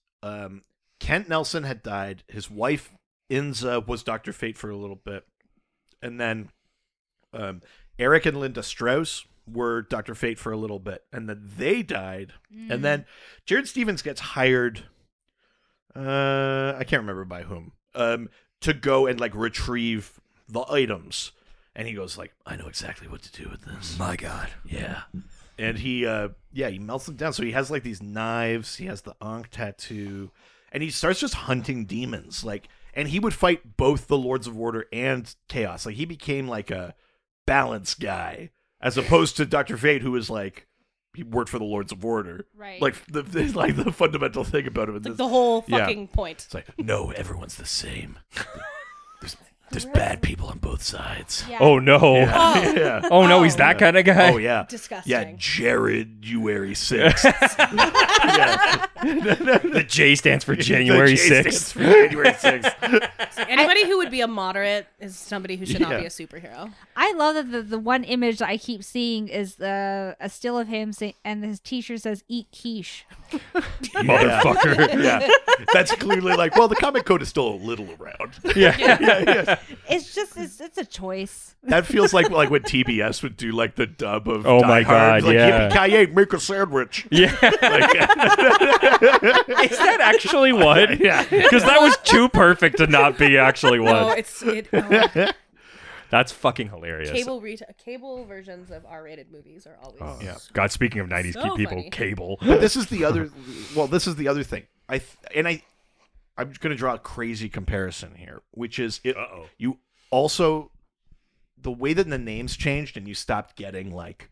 Kent Nelson had died. His wife Inza was Dr. Fate for a little bit, and then Eric and Linda Strauss were Dr. Fate for a little bit, and then they died. And then Jared Stevens gets hired. I can't remember by whom. To go and like retrieve the items, and he goes like, "I know exactly what to do with this." My God. Yeah. And he melts them down. So he has like these knives. He has the Ankh tattoo, and he starts just hunting demons. Like, and he would fight both the Lords of Order and Chaos. Like, he became like a balance guy, as opposed to Dr. Fate, who was like, he worked for the Lords of Order. Right. Like the fundamental thing about him. It's like the whole Yeah. fucking point. It's like, no, everyone's the same. There's bad people on both sides. Yeah. Oh no. Yeah. Yeah. Oh no, he's that kind of guy. Oh yeah. Disgusting. Yeah, Jared, January 6th. Yeah. The J stands for January The J 6th. stands for January 6th. Anybody who would be a moderate is somebody who should not Yeah. be a superhero. I love that the one image that I keep seeing is a still of him and his t-shirt says "Eat quiche." Motherfucker. Yeah. That's clearly like, well, the comic code is still a little around. Yeah. Yeah. It's just it's a choice. That feels like when TBS would do like the dub of Oh Die my Hard, God, like, yeah. Yippee-ki-yay, make a sandwich. Yeah. Like, Is that actually what? Yeah. Because that was too perfect to not be actually No, what. That's fucking hilarious. cable versions of R-rated movies are always Oh, yeah. God, speaking of 90s So people, funny. cable. But this is the other. Well, this is the other thing. I'm going to draw a crazy comparison here, which is you also the way that the names changed and you stopped getting like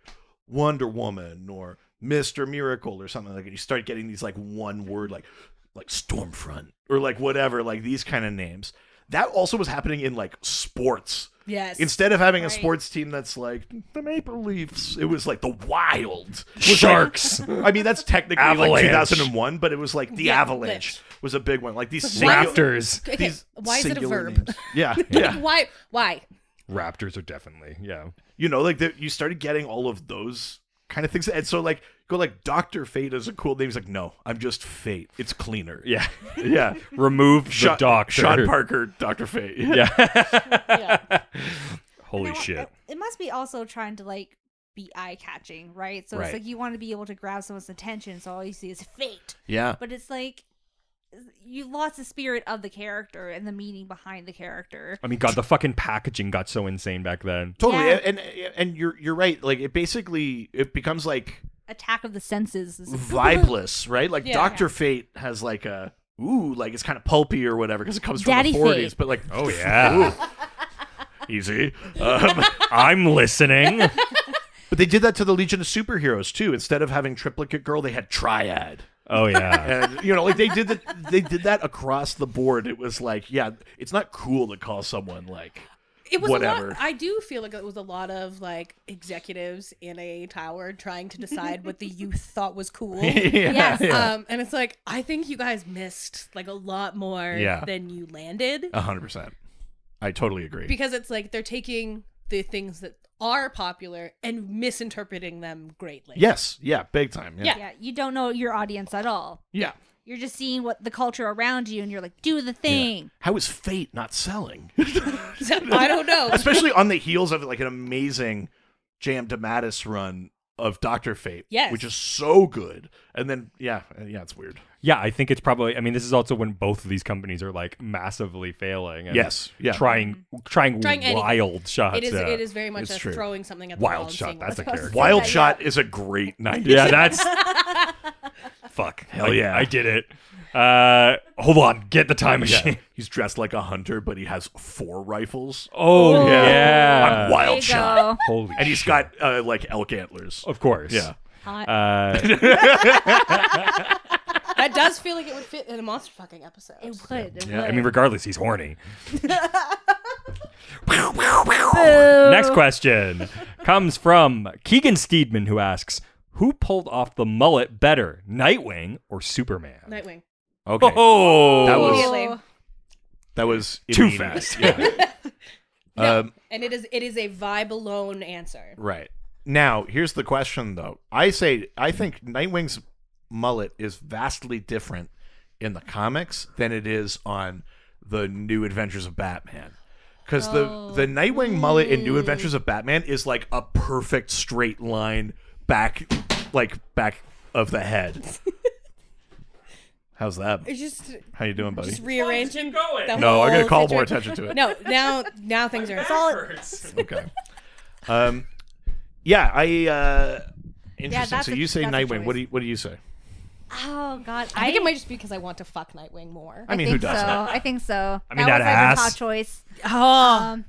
Wonder Woman or Mr. Miracle or something like that. You start getting these like one word like Stormfront or like whatever, like these kind of names. That also was happening in like sports. Yes. Instead of having a Right. sports team that's like the Maple Leafs, it was like the Wild. Was Sharks. I mean, that's technically Avalanche. like 2001, but it was like the Yeah, Avalanche was a big one. Like these Raptors. Okay, these why is it a singular verb? names. Yeah, yeah. Why? Raptors are definitely, yeah. You know, like you started getting all of those kind of things, and so like go like Dr. Fate is a cool name. He's like, no, I'm just Fate. It's cleaner. Yeah. Yeah. Remove the doctor. Sean Parker, Dr. Fate. Yeah. Yeah. Holy You know, shit. It must be also trying to like be eye catching, right? So Right. it's like you want to be able to grab someone's attention, so all you see is fate. Yeah. But it's like you lost the spirit of the character and the meaning behind the character. I mean, God, the fucking packaging got so insane back then. Totally. Yeah. And you're right. Like it becomes like Attack of the Senses. vibeless, right? Like Yeah. Dr. Fate has like a like it's kind of pulpy or whatever because it comes from Daddy the 40s, Fate. but like Oh, yeah. easy. I'm listening. But they did that to the Legion of Superheroes too. Instead of having Triplicate Girl, they had Triad. Oh, yeah. And you know, like they did that across the board. It was like, yeah, it's not cool to call someone like It was whatever. a lot. I do feel like it was a lot of like executives in a tower trying to decide what the youth thought was cool. Yes. And it's like I think you guys missed like a lot more Yeah. than you landed 100%. I totally agree. because it's like they're taking the things that are popular and misinterpreting them greatly. Yes, yeah, big time. Yeah. Yeah, you don't know your audience at all. Yeah. You're just seeing what the culture around you, and you're like, do the thing. How is Fate not selling? So, I don't know. Especially on the heels of like an amazing J.M. DeMatteis run of Dr. Fate, Yes. which is so good. And then yeah, it's weird. Yeah, I think it's probably, I mean, this is also when both of these companies are like massively failing. And Yes, yeah. Trying anything. wild shots. It is. yeah. It is very much It's a true. throwing something at the Wild wall and shot, seeing that's what a goes. character. Wild Yeah. Shot is a great 90s. Yeah, that's. Fuck. Hell yeah. I did it. Hold on. Get the time machine. Yeah. He's dressed like a hunter, but he has 4 rifles. Oh, Yeah. yeah. On Wild There you Shot. go. Holy And he's shit. got like elk antlers. Of course. Yeah. Hot. That does feel like it would fit in a monster fucking episode. It would. It Yeah, I would. mean, regardless, he's horny. Boo. Next question. comes from Keegan Steedman, who asks, who pulled off the mullet better, Nightwing or Superman? Nightwing. Okay. Oh, That was- Immediately. That was too immediate. fast. Yeah. No, and it is a vibe alone answer. Right. Now, here's the question, though. I think Nightwing's mullet is vastly different in the comics than it is on the New Adventures of Batman. Because the Nightwing mullet in New Adventures of Batman is like a perfect straight line back of the head. How's that? It's just How you doing, buddy? rearranging. going. the No, I'm gonna whole call more situation. attention to it. No, now things are Okay. Yeah, interesting. that's So a- you say that's a Nightwing. What choice. do you say? Oh God, I think it might just be because I want to fuck Nightwing more. I mean, who think doesn't? so. I think so. I mean, that that was like a ass. top choice. Oh,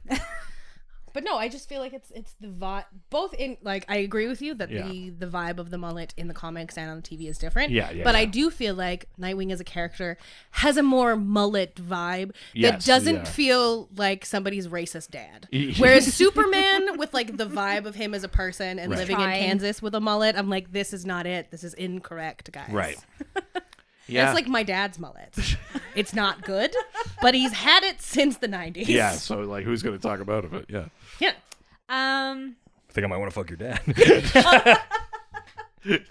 but no, I just feel like it's the vibe. Both in like I agree with you that Yeah. the vibe of the mullet in the comics and on the TV is different. Yeah. But I yeah. do feel like Nightwing as a character has a more mullet vibe Yes, that doesn't yeah. feel like somebody's racist dad. Whereas Superman, with like the vibe of him as a person and Right. living Trying. in Kansas with a mullet, I'm like, this is not it. This is incorrect, guys. Right. Yeah. Yeah. It's like my dad's mullet. It's not good, but he's had it since the 90s. Yeah. So like, who's going to talk about it? Yeah. Yeah. I think I might want to fuck your dad.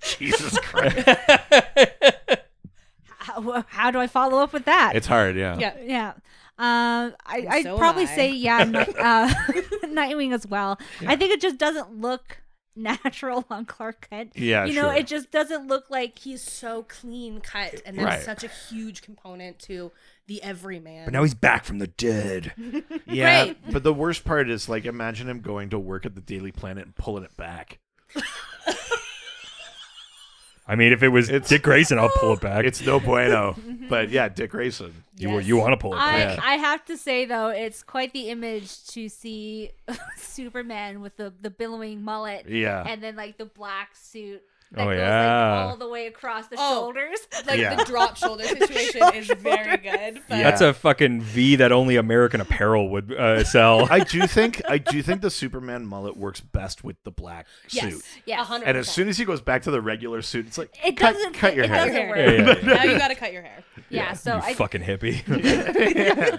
Jesus Christ. How do I follow up with that? It's hard. Yeah. Yeah. Yeah. I'd So probably am I. say Nightwing as well. I think it just doesn't look natural on Clark Kent. Yeah, you know, sure. it just doesn't look like He's so clean cut, and that's Right. such a huge component to the everyman. But now he's back from the dead. Yeah. Right. But the worst part is like, imagine him going to work at the Daily Planet and pulling it back. I mean, if it was Dick Grayson, I'll pull it back. It's no bueno. But yeah, Dick Grayson. you want to pull it back. I have to say though, it's quite the image to see Superman with the billowing mullet, Yeah. and then like the black suit that Oh, goes yeah. like all the way across the Oh. shoulders. Like Yeah. the drop shoulder situation is very good. But Yeah. That's a fucking V that only American Apparel would sell. I do think the Superman mullet works best with the black yes, suit. Yes. 100%. And as soon as he goes back to the regular suit, it's like It cut, doesn't cut your it hair. doesn't Your work. hair. Yeah, now you got to cut your hair. Yeah, so you I fucking hippie.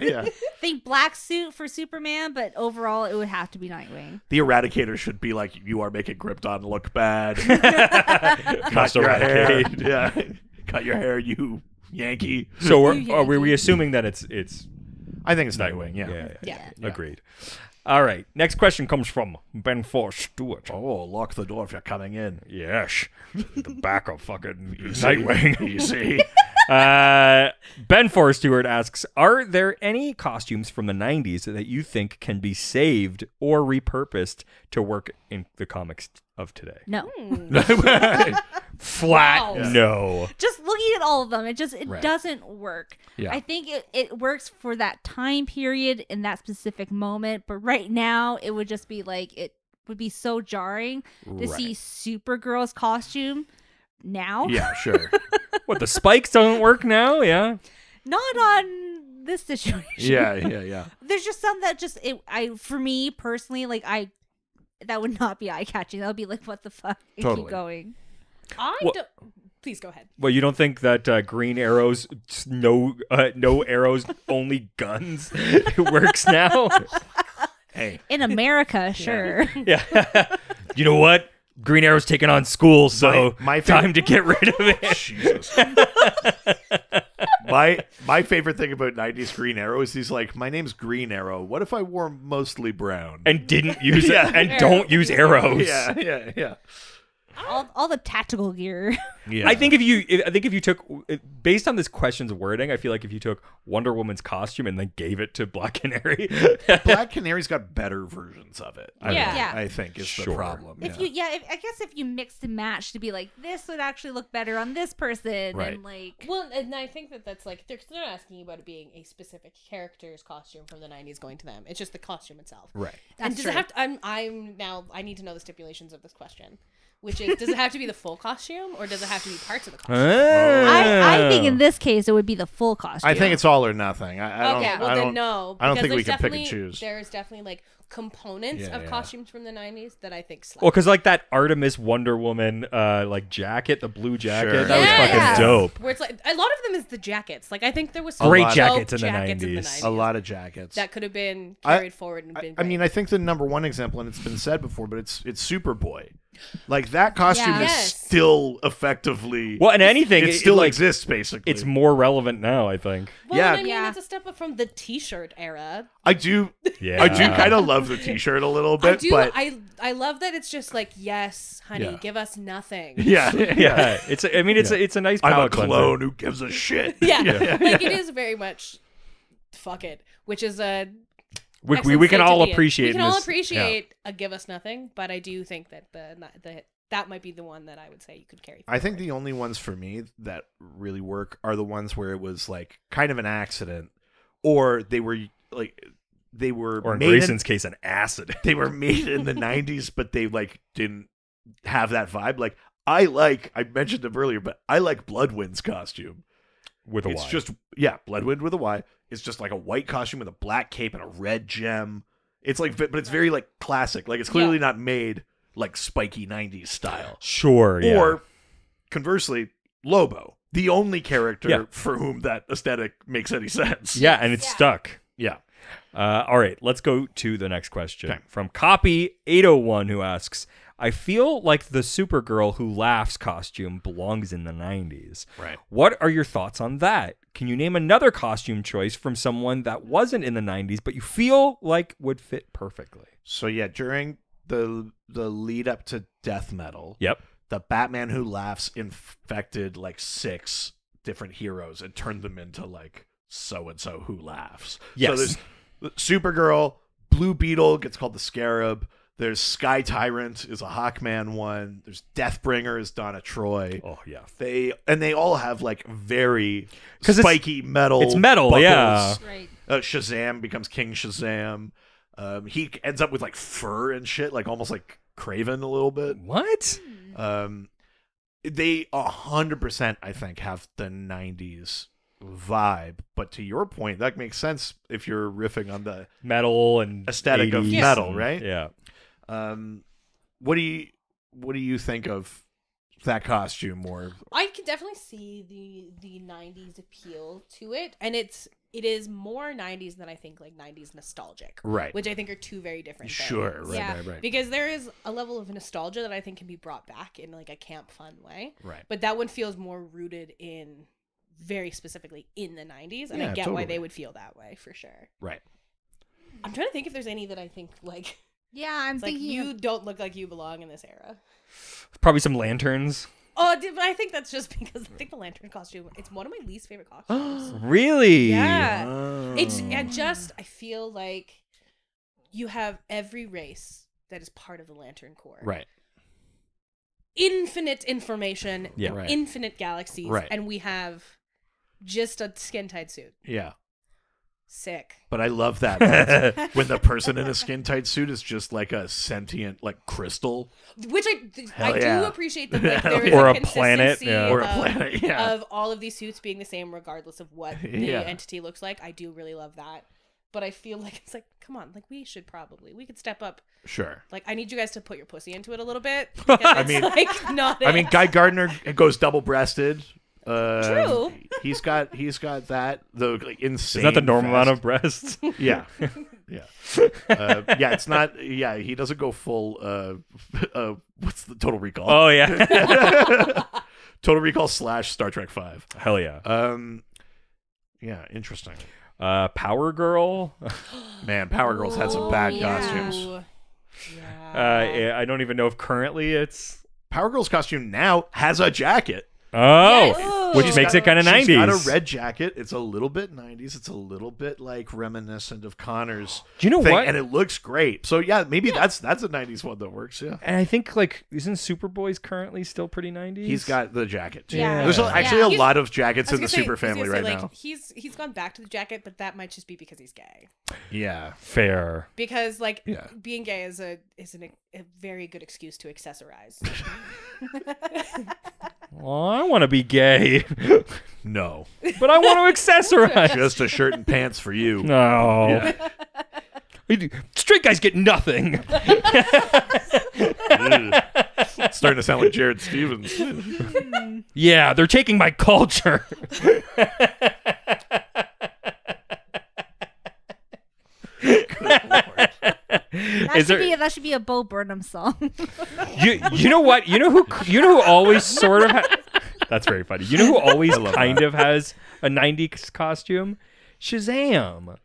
yeah. think black suit for Superman, but overall it would have to be Nightwing. The Eradicator should be like, you are making Krypton look bad. Must Cut your hair. eradicate. Yeah. Cut your hair, you Yankee. So You are we Yankee. assuming that it's I think it's Nightwing, yeah. Yeah. Agreed. All right. Next question comes from Ben Force Stewart. Oh, lock the door if you're coming in. Yes. The back of fucking You see? Nightwing. You see? Ben Forrest Stewart asks, are there any costumes from the 90s that you think can be saved or repurposed to work in the comics of today? No. Flat Wow. no. Just looking at all of them, it Right. doesn't work. Yeah. I think it works for that time period in that specific moment, but right now it would just be like it would be so jarring to see Supergirl's costume now. Yeah, sure. What, the spikes don't work now? Yeah. Not on this situation. Yeah. There's just some that just for me personally, like that would not be eye catching. That would be like, what the fuck? And Totally. keep going. Well- Please go ahead. Well, you don't think that Green Arrow's no arrows, only guns works now? Hey. In America, sure. Yeah. You know what? Green Arrow's taking on school, so My favorite- time to get rid of it. Jesus. My favorite thing about 90s Green Arrow is he's like, my name's Green Arrow. What if I wore mostly brown? And didn't use Yeah. it, and don't use arrows. Yeah. all the tactical gear. Yeah. I think if you took, based on this question's wording, I feel like if you took Wonder Woman's costume and then gave it to Black Canary, Black Canary's got better versions of it. Yeah. I think is Sure. the problem. I guess if you mix and match to be like, this would actually look better on this person, Right. and like, Well, and I think that's like they're not asking you about it being a specific character's costume from the 90s going to them. It's just the costume itself. Right. And That's does true. it have to, I'm now I need to know the stipulations of this question. which is, does it have to be the full costume or does it have to be parts of the costume? I think in this case it would be the full costume. I think it's all or nothing. I Okay, don't, well I then don't, no. I don't because think we there's can pick and definitely- choose. There's definitely like components Yeah, of yeah. costumes from the 90s that I think slap. Well, because like that Artemis Wonder Woman like jacket, the blue jacket, Sure. that was Yeah. fucking dope. Where it's like a lot of them is the jackets. Like I think there was some Great dope jackets in the jackets 90s. A lot of jackets. that could have been I- carried forward and been. I mean, I think the number one example, and it's been said before, but it's Superboy. Like that costume Yeah. is Yes. still effectively. Well, and anything it still like, exists basically. It's more relevant now, I think. well, yeah. and I mean, Yeah. it's a step up from the T-shirt era. I do. Yeah, I do kind of love the T-shirt a little bit, I do. but I love that it's just like, yes, honey, Yeah. give us nothing. yeah, Yeah, it's. I mean, it's it's a nice. I'm a palate cleanser. clone who gives a shit. Yeah, like it is very much. Fuck it, which is a. We excellent can state to all be in. appreciate. We can all this- appreciate a give us nothing, but I do think that that might be the one that I would say you could carry. I think forward. the only ones for me that really work are the ones where it was like kind of an accident, or they were like they were Or in made Grayson's case, an acid. they were made in the 90s, but they like didn't have that vibe. Like I mentioned them earlier, but I like Bloodwind's costume. With a It's Y. just Bloodwind with a Y. It's just like a white costume with a black cape and a red gem. It's like, but it's very like classic. Like it's clearly not made like spiky 90s style. Sure. Yeah. Or conversely, Lobo, the only character Yeah. for whom that aesthetic makes any sense. yeah, and it's Yeah. stuck. Yeah. All right, let's go to the next question Okay. from Copy 801, who asks, "I feel like the Supergirl who laughs costume belongs in the 90s. Right. What are your thoughts on that? Can you name another costume choice from someone that wasn't in the 90s but you feel like would fit perfectly?" So yeah, during the lead up to Death Metal, Yep. the Batman Who Laughs infected like 6 different heroes and turned them into like so and so who laughs. Yes. So there's Supergirl, Blue Beetle gets called the Scarab. There's Sky Tyrant is a Hawkman one. There's Deathbringer is Donna Troy. Oh, yeah. They all have like very 'Cause it's- spiky metal. it's metal, buckles. yeah. Right. Shazam becomes King Shazam. He ends up with like fur and shit, like almost like Craven a little bit. What? They 100%, I think, have the 90s vibe. But to your point, that makes sense if you're riffing on the Metal and aesthetic of 80s metal, and- right? Yeah. What do you think of that costume more? I can definitely see the 90s appeal to it, and it is more 90s than I think like 90s nostalgic, Right. which I think are two very different things. Sure, right, Yeah. right. Because there is a level of nostalgia that I think can be brought back in like a camp fun way, Right. but that one feels more rooted in very specifically in the 90s, and Yeah, I get why totally. they would feel that way for sure. Right. I'm trying to think if there's any that I think like Yeah, I'm it's like thinking you don't look like you belong in this era. Probably some lanterns. Oh, but I think that's just because I think the lantern costume, it's one of my least favorite costumes. Really? Yeah. Oh. I feel like you have every race that is part of the Lantern Corps. Right. Infinite information, Yeah. Right. infinite galaxies, Right. and we have just a skin-tight suit. Yeah. Sick. But I love that when the person in a skin tight suit is just like a sentient like crystal Which Hell I yeah. do appreciate that like, there is Or a a planet, consistency yeah. or a of, planet. Yeah. of all of these suits being the same regardless of what the Yeah. entity looks like. I do really love that. But I feel like it's like, come on, like we could step up. Sure. Like I need you guys to put your pussy into it a little bit. Because it's mean- like not I mean, it. Guy Gardner goes double breasted. True. He's got that the like insane. Is that the normal amount vest. of breasts? Yeah. Yeah. Yeah. It's not. Yeah. He doesn't go full. What's the Total Recall? Oh, yeah. Total Recall / Star Trek V. Hell yeah. Yeah. Interesting. Power Girl. Man, Power Girls had some bad yeah. costumes. Ooh. Yeah. I don't even know if currently it's. Power Girl's costume now has a jacket. Oh, Yes. which She's makes got- it kind of She's got a 90s. red jacket. It's a little bit 90s. It's a little bit like reminiscent of Connor's Do you know thing, what? and it looks great. So yeah, maybe that's a 90s one that works. Yeah. And I think like isn't Superboy's currently still pretty 90s? He's got the jacket too. Yeah. There's actually a He's- lot of jackets I was in the gonna say- Super I was family gonna right say, now. like, he's gone back to the jacket, but that might just be because he's gay. Yeah. fair. Because like Yeah. being gay is a very good excuse to accessorize. Well, I want to be gay, No. but I want to accessorize. Just a shirt and pants for you. No. Yeah. Straight guys get nothing. It's starting to sound like Jared Stevens. Yeah, they're taking my culture. That should be a Bo Burnham song. You know what? You know who always sort of that's very funny. You know who always love kind that. of has a 90s costume? Shazam.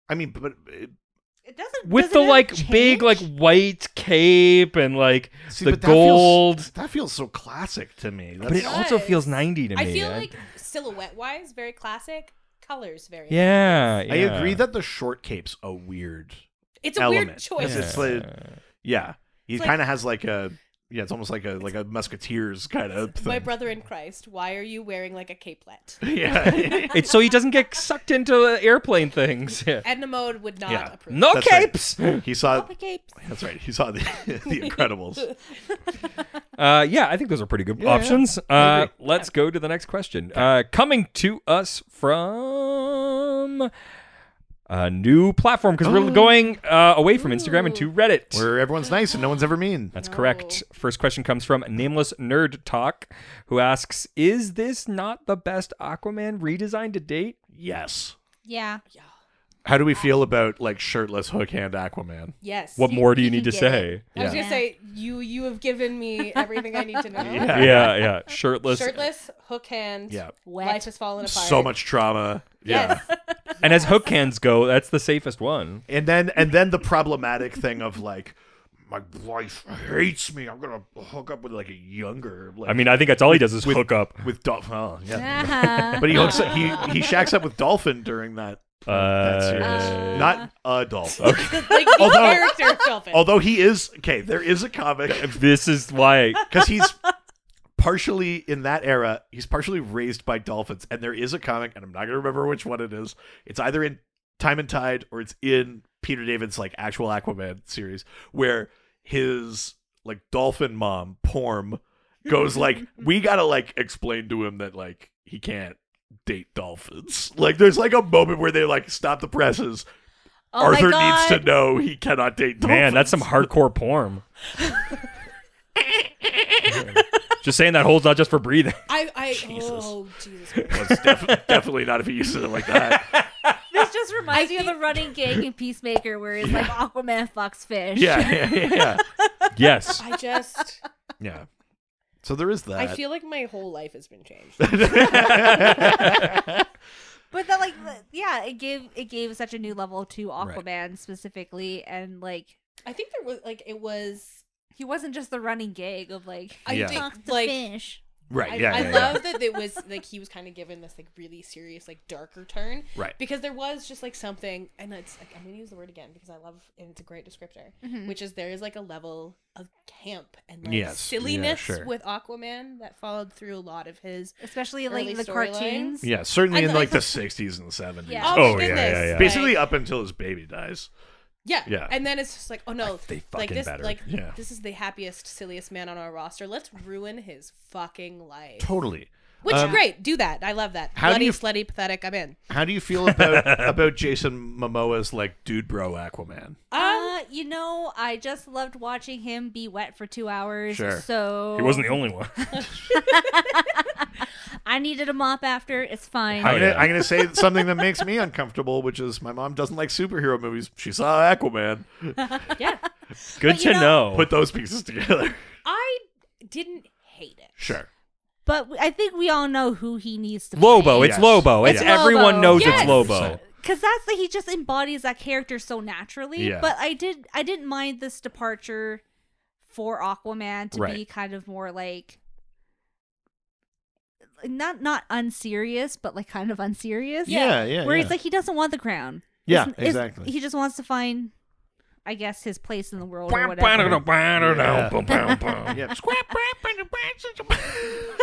I mean, but It doesn't With does the it ever like big change? like white cape and like see, the but gold. That feels so classic to me. But it That's, also does. feels 90 to me. I feel man. like silhouette wise, very classic. Colors very. Yeah, I yeah. agree that the short cape's a weird It's a element. weird choice. It's like, yeah, he It's like- kind of has like a it's almost like a Musketeers kind of thing. My brother in Christ, why are you wearing like a capelet? yeah, It's so he doesn't get sucked into airplane things. Yeah. Edna Mode would not Yeah. approve. No That's right. capes. he saw. All the capes. That's right. He saw the the Incredibles. Yeah, I think those are pretty good Yeah, options. I agree. Let's go to the next question. Coming to us from a new platform because we're going away from Instagram and to Reddit. Where everyone's nice and no one's ever mean. That's correct. First question comes from Nameless Nerd Talk, who asks, "Is this not the best Aquaman redesign to date?" Yes. Yeah. Yeah. How do we feel about like shirtless hook hand Aquaman? Yes. What more do you you need to can get say? I was Yeah. gonna say you have given me everything I need to know. Yeah. Yeah, shirtless. Shirtless, hook hand. Yeah. Wet. Life has fallen apart. So much trauma. Yes. Yeah. And as hook hands go, that's the safest one. And then the problematic thing of like, my wife hates me. I'm gonna hook up with like a younger. Like, I mean, I think that's all he does is with- hook up. with Dolphin. Oh, yeah. Uh-huh. But he hooks up, he shacks up with Dolphin during that series. Not a dolphin. Okay. Like the Although- character dolphin. Although he is okay, there is a comic This is why. because he's partially in that era. He's partially raised by dolphins, and there is a comic, and I'm not gonna remember which one it is. It's either in Time and Tide or it's in Peter David's like actual Aquaman series where his like dolphin mom Porm goes like, we gotta like explain to him that like he can't date dolphins. Like there's like a moment where they like stop the presses. Oh my Arthur needs to God. know he cannot date dolphins. Man, that's some hardcore porn. Just saying that holds not just for breathing. Jesus. Oh Jesus Christ. Well, it's definitely not if he uses it like that. This just reminds me of the running gag in Peacemaker where it's like Aquaman fucks fish. Yeah. Yes. I just Yeah. So there is that. I feel like my whole life has been changed. But that like yeah, it gave such a new level to Aquaman specifically, and like I think there was like it was he wasn't just the running gag of like I Yeah. think, talk to like fish. Right. I, Yeah. I yeah, love that it was like he was kind of given this like really serious like darker turn Right. because there was just like something, and it's like I'm gonna use the word again because I love and it's a great descriptor, which is there is like a level of camp and like Yes. silliness Yeah, sure. with Aquaman that followed through a lot of his Especially Early like the storylines. cartoons. Yeah. Certainly And in like like- the 60s and the 70s. Yeah. Oh, my yeah, goodness. yeah, yeah. Basically Like, up until his baby dies. yeah, Yeah. and then it's just like, oh no, They like fucking this, better. like Yeah. this is the happiest, silliest man on our roster. Let's ruin his fucking life. Totally. Which great, do that. I love that. How do Bloody, you- slutty, pathetic. I'm in. How do you feel about Jason Momoa's like dude bro Aquaman? You know, I just loved watching him be wet for 2 hours. Sure. So He wasn't the only one. I needed a mop after. It's fine. Oh, yeah. I'm gonna say something that makes me uncomfortable, which is my mom doesn't like superhero movies. She saw Aquaman. Yeah, Good But you to know- know. Put those pieces together. I didn't hate it. Sure. But I think we all know who he needs to Lobo. play. It's Yes. Lobo. It's Yeah. everyone Lobo. knows Yes. it's Lobo. Because that's like he just embodies that character so naturally. Yeah. But I didn't mind this departure for Aquaman to be Right. kind of more like not unserious, but like kind of unserious. Yeah. Where he's like, he doesn't want the crown. Yeah, It's- exactly. He just wants to find, I guess, his place in the world or whatever. Yeah.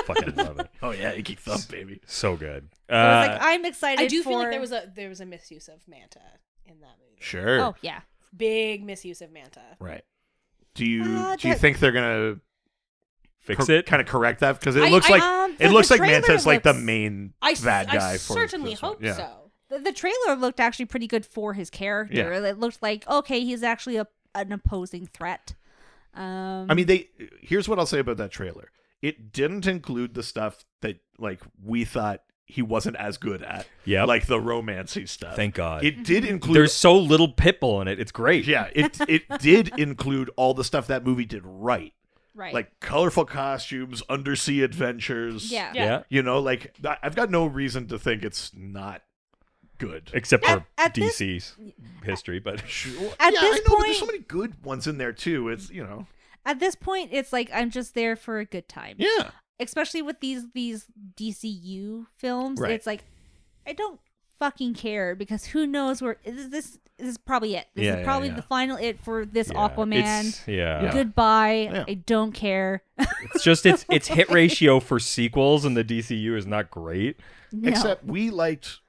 Fucking love it. Oh yeah, Icky Thump, baby. So good. So it's like, I'm excited. I do for... feel like there was a misuse of Manta in that movie. Sure. Oh yeah. Big misuse of Manta. Right. Do you that- think they're gonna Fix it. kind of correct that? Because it I- looks I- like the- it looks the like trailer Manta's like the looks- main I bad guy. I for certainly this one. hope Yeah. so. The trailer looked actually pretty good for his character. Yeah. It looked like, okay, he's actually an opposing threat. I mean, here's what I'll say about that trailer. It didn't include the stuff that like we thought he wasn't as good at. Yep. Like the romancy stuff. Thank God. It did include There's so little Pitbull in it. It's great. Yeah, it did include all the stuff that movie did right. right. Like colorful costumes, undersea adventures. yeah. Yeah. You know, like I've got no reason to think it's not good. Except for At this- DC's history, but Sure. At yeah, this I know, but there's point- so many good ones in there too. It's At this point, it's like I'm just there for a good time. yeah. Especially with these DCU films, Right. it's like I don't fucking care because who knows where this is probably it. This Yeah, is probably yeah. the final it for this yeah, Aquaman. it's- Yeah. Goodbye. Yeah. I don't care. It's just its hit ratio for sequels in the DCU is not great. No. Except we liked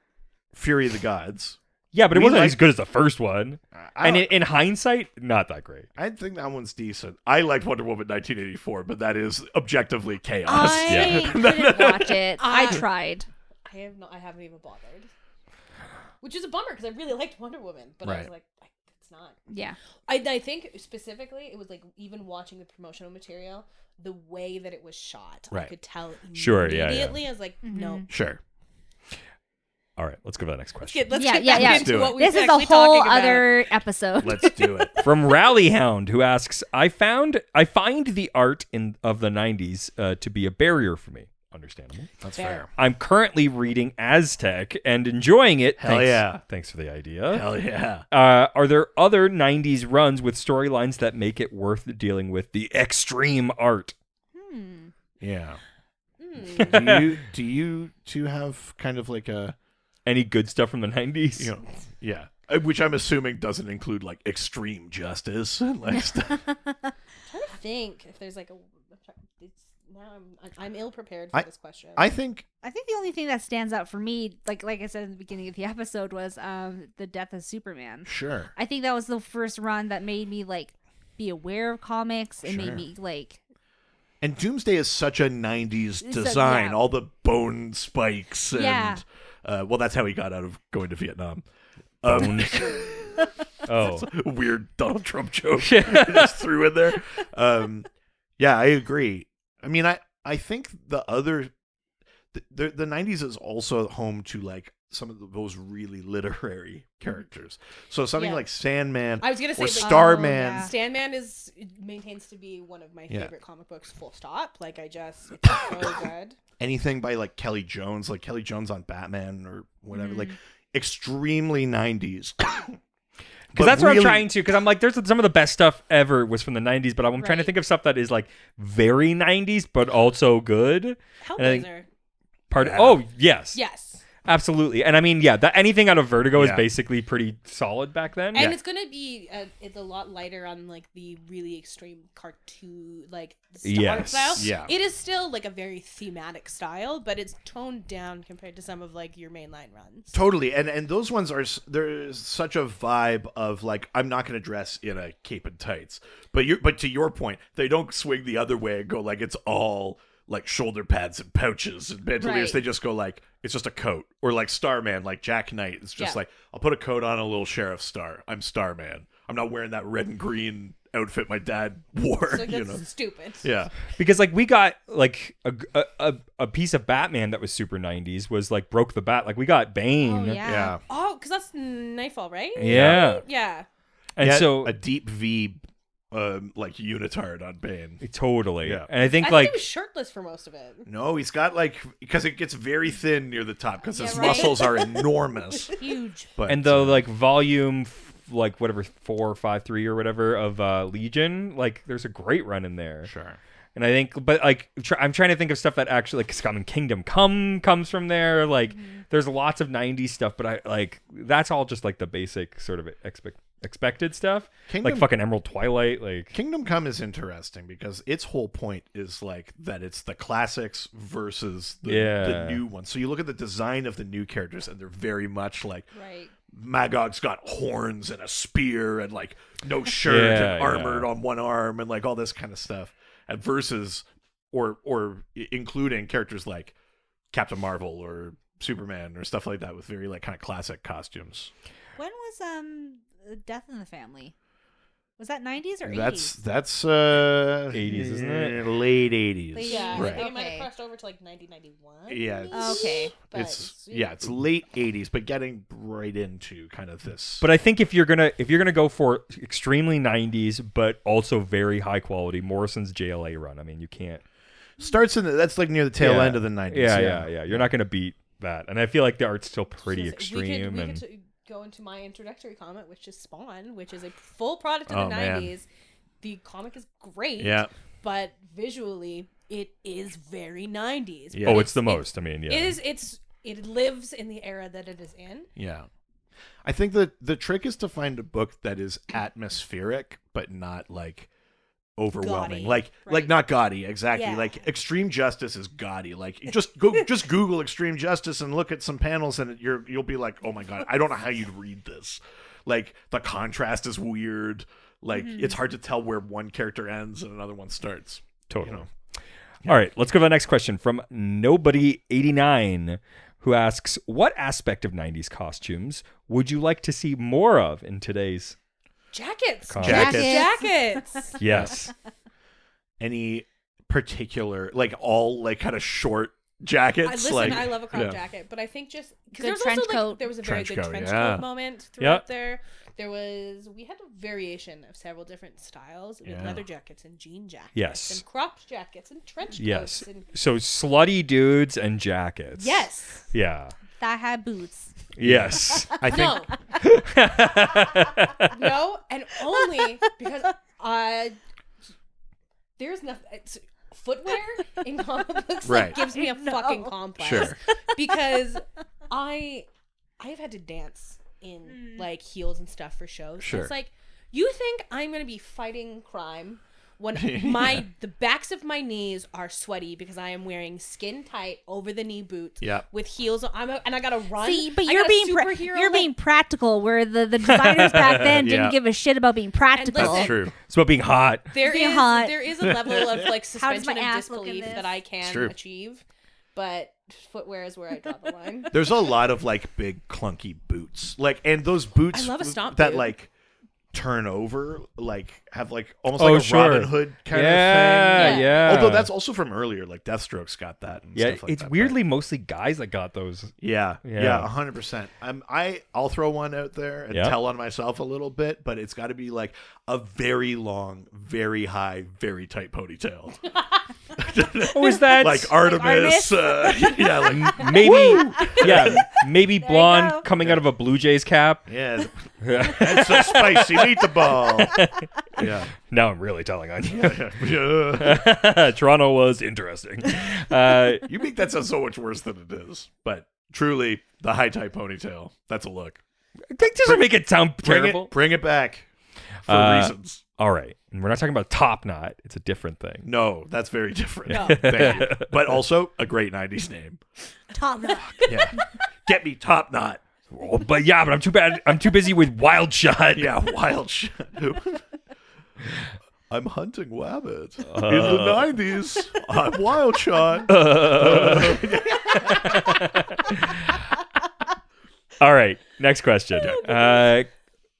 Fury of the Gods. Yeah, but it We wasn't like- as good as the first one. I And don't- in hindsight, not that great. I think that one's decent. I liked Wonder Woman 1984, but that is objectively chaos. I couldn't watch it. I tried. I haven't even bothered. Which is a bummer because I really liked Wonder Woman, but I was Right. like, it's not. Yeah. I think specifically it was like even watching the promotional material, the way that it was shot, I Right. could tell Sure, yeah, yeah. immediately. I was like, no. Sure. All right, let's go to the next question. Let's Yeah, get yeah, back yeah. into do what it. we've This is a actually whole talking about. other episode. Let's do it. From Rallyhound, who asks, I find the art of the 90s to be a barrier for me. Understandable. That's Fair. fair. I'm currently reading Aztec and enjoying it. Hell Thanks, yeah. Thanks for the idea. Hell yeah. Are there other 90s runs with storylines that make it worth dealing with the extreme art? Yeah. Hmm. Do you two have kind of like a Any good stuff from the 90s? yeah, which I'm assuming doesn't include like extreme justice and like stuff. I'm trying to think if there's like I'm ill prepared for this question. I think I think the only thing that stands out for me, like I said in the beginning of the episode, was the death of Superman. sure. I think that was the first run that made me like be aware of comics. It Sure. made me like And Doomsday is such a 90s It's a- design. yeah. All the bone spikes and Yeah. well, that's how he got out of going to Vietnam. Bones. Oh. A weird Donald Trump joke I just threw in there. Yeah, I agree. I mean, I think the 90s is also home to like some of those really literary characters. So something Yeah. like Sandman I was gonna say or like, Starman. yeah. Sandman maintains to be one of my Yeah. favorite comic books. Full stop. Like it's so good. Anything by like Kelly Jones, like Kelly Jones on Batman or whatever, like extremely 90s. Because that's what I'm trying to. Because I'm like, there's some of the best stuff ever was from the 90s, but I'm trying to Right. think of stuff that is like very 90s, but also good. And I think Hellblazer. Oh, yes. Yes. Absolutely. And I mean, yeah, anything out of Vertigo is Yeah. basically pretty solid back then. And it's gonna be it's a lot lighter on like the really extreme cartoon like art Yes. style. Yeah. It is still like a very thematic style, but it's toned down compared to some of like your mainline runs. Totally, and those ones are there's such a vibe of like I'm not going to dress in a cape and tights, but to your point, they don't swing the other way and go like it's all like shoulder pads and pouches and bandoliers. Right. They just go like it's just a coat, or like Starman, like Jack Knight. It's just Yeah. like I'll put a coat on, a little sheriff star. I'm Starman. I'm not wearing that red and green outfit my dad wore. So you that's know, stupid. yeah, Because like we got like a piece of Batman that was super 90s was like Broke the Bat. Like we got Bane. oh yeah. yeah. Oh, because that's Nightfall, right? Yeah. Yeah. And Yeah, so a deep V, like unitard on Bane. totally. Yeah. And I think I like think he was shirtless for most of it. No, he's got like because it gets very thin near the top because his Yeah, right. muscles are enormous. Huge. But and the like volume like whatever 4 or 5 3 or whatever of Legion, like there's a great run in there. sure, And I think, but like, I'm trying to think of stuff that actually, like, I mean, Kingdom Come comes from there. Like, there's lots of 90s stuff, but I like, that's all just like the basic sort of expected stuff. Like fucking Emerald Twilight. Like, Kingdom Come is interesting because its whole point is like that it's the classics versus the new ones. So you look at the design of the new characters and they're very much like, Right. Magog's got horns and a spear and like no shirt and armored on one arm and like all this kind of stuff. And versus or including characters like Captain Marvel or Superman or stuff like that with very like kind of classic costumes. When was Death in the Family? Was that 90s or 80s? That's 80s, isn't it? Late 80s. Yeah, right. I think it might Okay. have crossed over to like 1991. Yeah, it's, Okay. But it's late 80s, but getting right into kind of this. but I think if you're gonna go for extremely 90s, but also very high quality, Morrison's JLA run. I mean, you can't. Starts in that's like near the tail end of the 90s. Yeah. You're not gonna beat that, and I feel like the art's still pretty Just- extreme. We and could go into my introductory comment, which is Spawn, which is a full product of Oh, the man. 90s. The comic is great, Yeah. but visually, it is very 90s. Yeah. But oh, it's the most. I mean, yeah. It is. It lives in the era that it is in. Yeah. I think that the trick is to find a book that is atmospheric, but not like overwhelming. Gaudy, Like right. not gaudy, exactly. Yeah. Like Extreme Justice is gaudy. Like just Google Extreme Justice and look at some panels and you'll be like, "Oh my god, I don't know how you'd read this." Like the contrast is weird. Like it's hard to tell where one character ends and another one starts. Totally. You know. All right, let's go to the next question from Nobody89, who asks, what aspect of 90s costumes would you like to see more of in today's? Jackets. Jackets. Yes. Any particular like all like kind of short jackets? I love a crop jacket, but I think just because Good there's trench also coat. like there was a very Trench good coat, trench yeah. coat moment throughout Yep. there. We had a variation of several different styles with Yeah. leather jackets and jean jackets, Yes. and cropped jackets and trench coats. Yes. And So slutty dudes and jackets. yes, Yeah. That had boots. Yes. I think no, and only because there's nothing. It's footwear in comic books Right. that gives me a fucking complex. Sure. Because I've had to dance in like heels and stuff for shows. Sure. It's like, you think I'm gonna be fighting crime when the backs of my knees are sweaty because I am wearing skin tight over the knee boots Yep. with heels on, and I gotta run. See, but I you're got a being superhero you're being practical, where the designers back then Yeah. didn't give a shit about being practical. listen, that's true. It's about being hot. There Being is hot. there is a level of like How does suspension my of ass look in disbelief this? that I It's can true. achieve, but footwear is where I draw the line. There's a lot of like big clunky boots, like, and those boots I love a stomp that boot. like turn over, like have like almost Oh, like a sure. Robin Hood kind Yeah, of thing. yeah. Although that's also from earlier, like Deathstroke's got that. And Yeah, stuff like it's that, weirdly mostly guys that got those. but yeah, Yeah. 100%. I'll throw one out there and Yeah. tell on myself a little bit, but it's got to be like a very long, very high, very tight ponytail, Oh, is that like Artemis. Yeah, like maybe? Yeah, maybe you blonde go. coming out of a Blue Jays cap. yeah, it's a spicy meatball. Yeah. Now I'm really telling on you. Yeah. Toronto was interesting. You make that sound so much worse than it is. But truly, the high tie ponytail, that's a look. That doesn't make it sound terrible. Bring it back for reasons. All right, and we're not talking about top knot. It's a different thing. No, that's very different. No. Thank you. But also a great 90s name. Top knot. Yeah. Get me Top Knot. Oh, but I'm too bad. I'm too busy with Wild Shot. Yeah, wild shit. I'm hunting wabbit. In the 90s, I'm Wild Shot. All right, next question.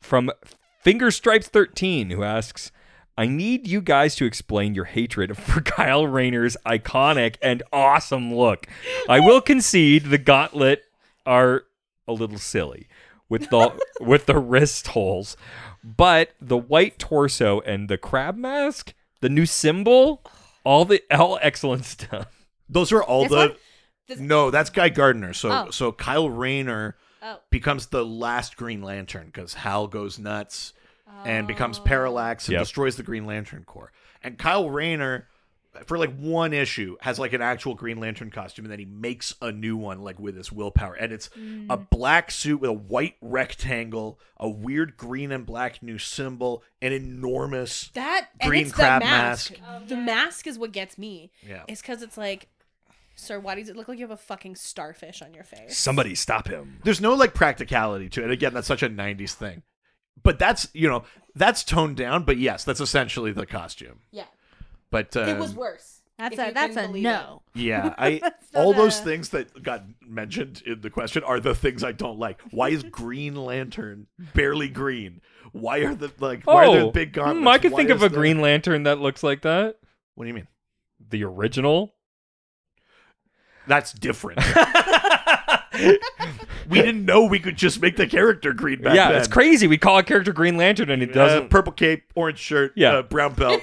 From Fingerstripes13, who asks, I need you guys to explain your hatred for Kyle Rayner's iconic and awesome look. I will concede the gauntlet are a little silly with the wrist holes, but the white torso and the crab mask, the new symbol, all excellent stuff. Those are all This the... one? No, that's Guy Gardner. So Oh. so Kyle Rayner Oh. becomes the last Green Lantern because Hal goes nuts and becomes Parallax and Yep. destroys the Green Lantern Corps. And Kyle Rayner for like one issue, has like an actual Green Lantern costume, and then he makes a new one like with his willpower, and it's a black suit with a white rectangle, a weird green and black new symbol, an enormous and green it's crab the mask. mask. The mask is what gets me. Yeah. It's because it's like, sir, why does it look like you have a fucking starfish on your face? Somebody stop him. There's no like practicality to it. Again, that's such a 90s thing. But that's, that's toned down, but yes, that's essentially the costume. Yeah. But It was worse. That's if you a can believe no. yeah, That's all not those a- things that got mentioned in the question are the things I don't like. Why is Green Lantern barely green? Why are why are there big gauntlets? I could Why think of is a there- Green Lantern that looks like that. What do you mean? The original. That's different. We didn't know we could just make the character green back Yeah, then. it's crazy. We call a character Green Lantern and it doesn't. Purple cape, orange shirt, Yeah. brown belt,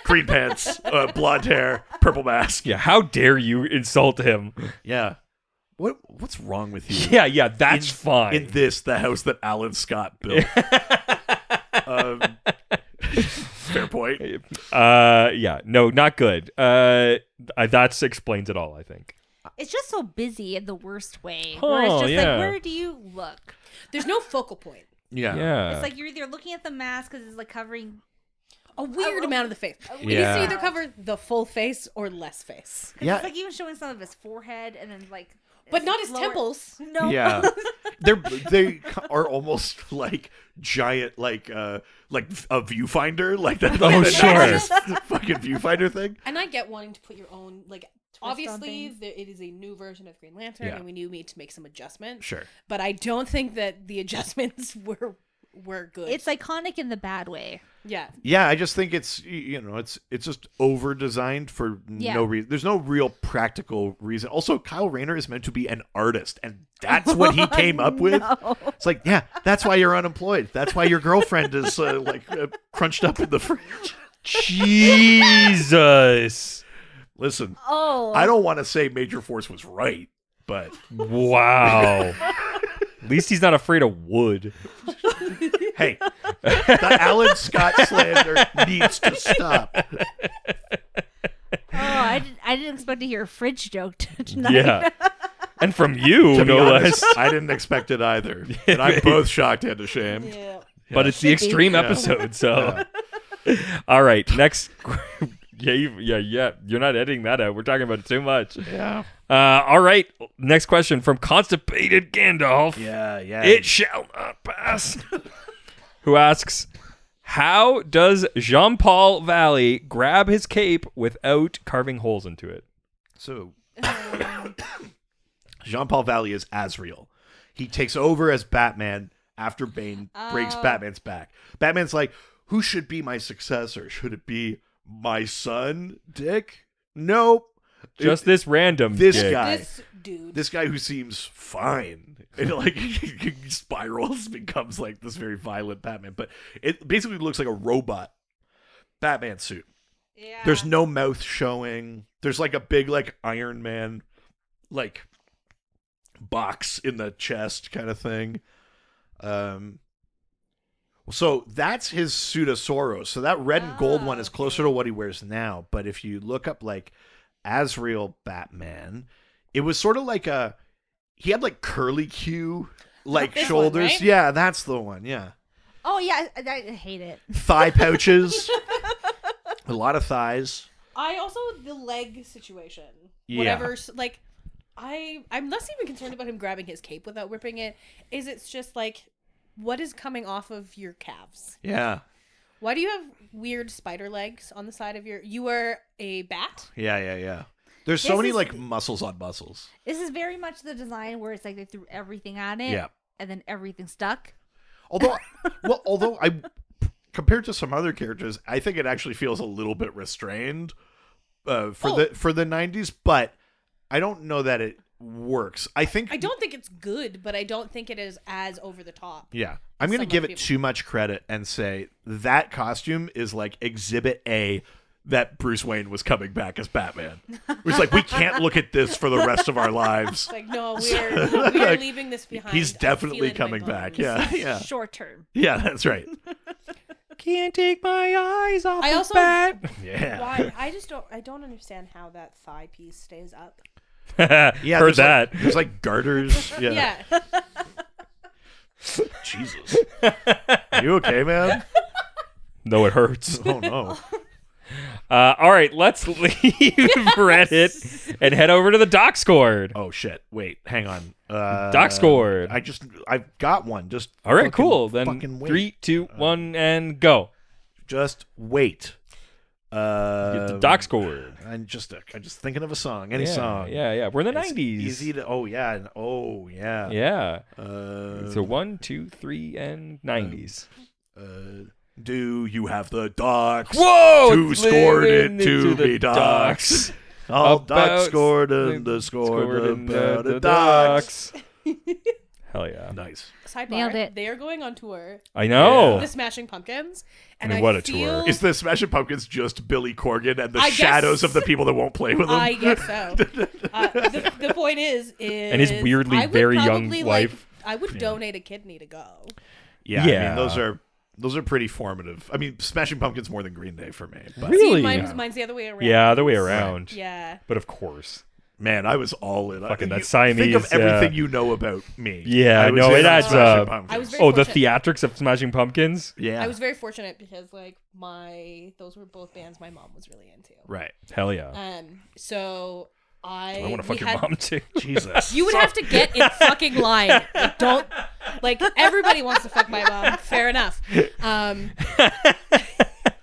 green pants, blonde hair, purple mask. Yeah, how dare you insult him? Yeah. What's wrong with you? Yeah, that's fine. In this, the house that Alan Scott built. Fair point. Yeah, no, not good. That explains it all, I think. It's just so busy in the worst way. Oh, where it's just yeah. like, where do you look? There's no focal point. Yeah. Yeah. It's like you're either looking at the mask because it's like covering. A weird amount of the face. It needs Yeah. to either cover the full face or less face. Yeah. It's like even showing some of his forehead and then like. But not his lower- temples. No. Yeah. they are almost like giant, like a viewfinder, like that. Oh, like sure. that fucking viewfinder thing. And I get wanting to put your own, like, on obviously things. it is a new version of Green Lantern Yeah. and we need to make some adjustments. Sure. But I don't think that the adjustments were good. It's iconic in the bad way. yeah. Yeah, I just think it's it's just over designed for Yeah. no reason. There's no real practical reason. Also, Kyle Rayner is meant to be an artist, and that's what he came up with. No. It's like, yeah, that's why you're unemployed. That's why your girlfriend is crunched up in the fridge. Jesus. Listen, Oh. I don't want to say Major Force was right, but Wow. At least he's not afraid of wood. hey, the Alan Scott slander needs to stop. Oh, I didn't expect to hear a fridge joke tonight. Yeah. And from you, To be no honest, less. I didn't expect it either. And I'm both shocked and ashamed. Yeah. But it's the Should be. extreme Yeah. episode, so. All right, next. Yeah. You're not editing that out. We're talking about it too much. Yeah. All right, next question from Constipated Gandalf. Yeah. It shall not pass. Who asks, how does Jean-Paul Valley grab his cape without carving holes into it? So, Jean-Paul Valley is Azrael. He takes over as Batman after Bane breaks Oh. Batman's back. Batman's like, who should be my successor? Should it be my son, Dick? Nope. Just this random this dick. guy. This dude. This guy who seems fine. And like he spirals, becomes like this very violent Batman. But it basically looks like a robot Batman suit. Yeah. There's no mouth showing. There's like a big like Iron Man like box in the chest kind of thing. So that's his suit of Soros. So that red and gold one is closer to what he wears now. But if you look up like Azrael Batman, it was sort of like he had like curly Q like This one, shoulders. right? Yeah, that's the one. Yeah. Oh yeah, I hate it. Thigh pouches. A lot of thighs. I also the leg situation. Yeah. Whatever. Like, I'm less even concerned about him grabbing his cape without ripping it. It's just like, what is coming off of your calves? Yeah. Why do you have weird spider legs on the side of your? You were a bat. Yeah. There's so This many is- like muscles on muscles. This is very much the design where it's like they threw everything at it, Yeah. and then everything stuck. Although I compared to some other characters, I think it actually feels a little bit restrained for the 90s, but I don't know that it works. I don't think it's good, but I don't think it is as over the top. Yeah. I'm going to Some give other it people. too much credit and say that costume is like exhibit A that Bruce Wayne was coming back as Batman. It's like, we can't look at this for the rest of our lives. It's like, no, we're leaving this behind. He's I definitely feel it in my coming back. bones. Yeah. Short term. Yeah, that's right. can't take my eyes off I the also- bat. Yeah. Why? I don't understand how that thigh piece stays up. Yeah, Heard there's that. Like, there's like garters. Yeah. Yeah. Jesus. You okay, man? No, it hurts. Oh no. All right, let's leave Reddit and head over to the doc scored. Oh shit. Wait, hang on. Doc scored. I've got one. Just All right, fucking- cool. Then fucking wait. 3, 2, 1, and go. Just wait. Get the doc scored. I'm just thinking of a song. Any song. Yeah. We're in the It's 90s. Easy to. Oh yeah. Oh yeah. Yeah. Uh, So 1, 2, 3, and 90s. do you have the docs? Whoa! Who scored it Living to into the me, docs? All docs About scored and the scored in about the the docs. Hell yeah. Nice. Sidebar, Nailed it. They are going on tour. I know. The Smashing Pumpkins. And I mean, what a feel, tour. Is the Smashing Pumpkins just Billy Corgan and the I guess- shadows of the people that won't play with him? I guess so. The point is And his weirdly I would very young probably, wife. I would donate a kidney to go. Yeah, Yeah. I mean those are pretty formative. I mean, Smashing Pumpkins more than Green Day for me. But Really? See, mine's the other way around. Yeah, other way around. Yeah. But of course. man, I was all in. Fucking that Think Siamese, of everything yeah. you know about me. Yeah, I was no, in it on adds Smashing up. Pumpkins. I was very Oh, the fortunate. theatrics of Smashing Pumpkins? Yeah. I was very fortunate because like those were both bands my mom was really into. right. Hell yeah. So I I want to fuck your had- mom too. Jesus. You would have to get in fucking line. Like, don't like everybody wants to fuck my mom. Fair enough.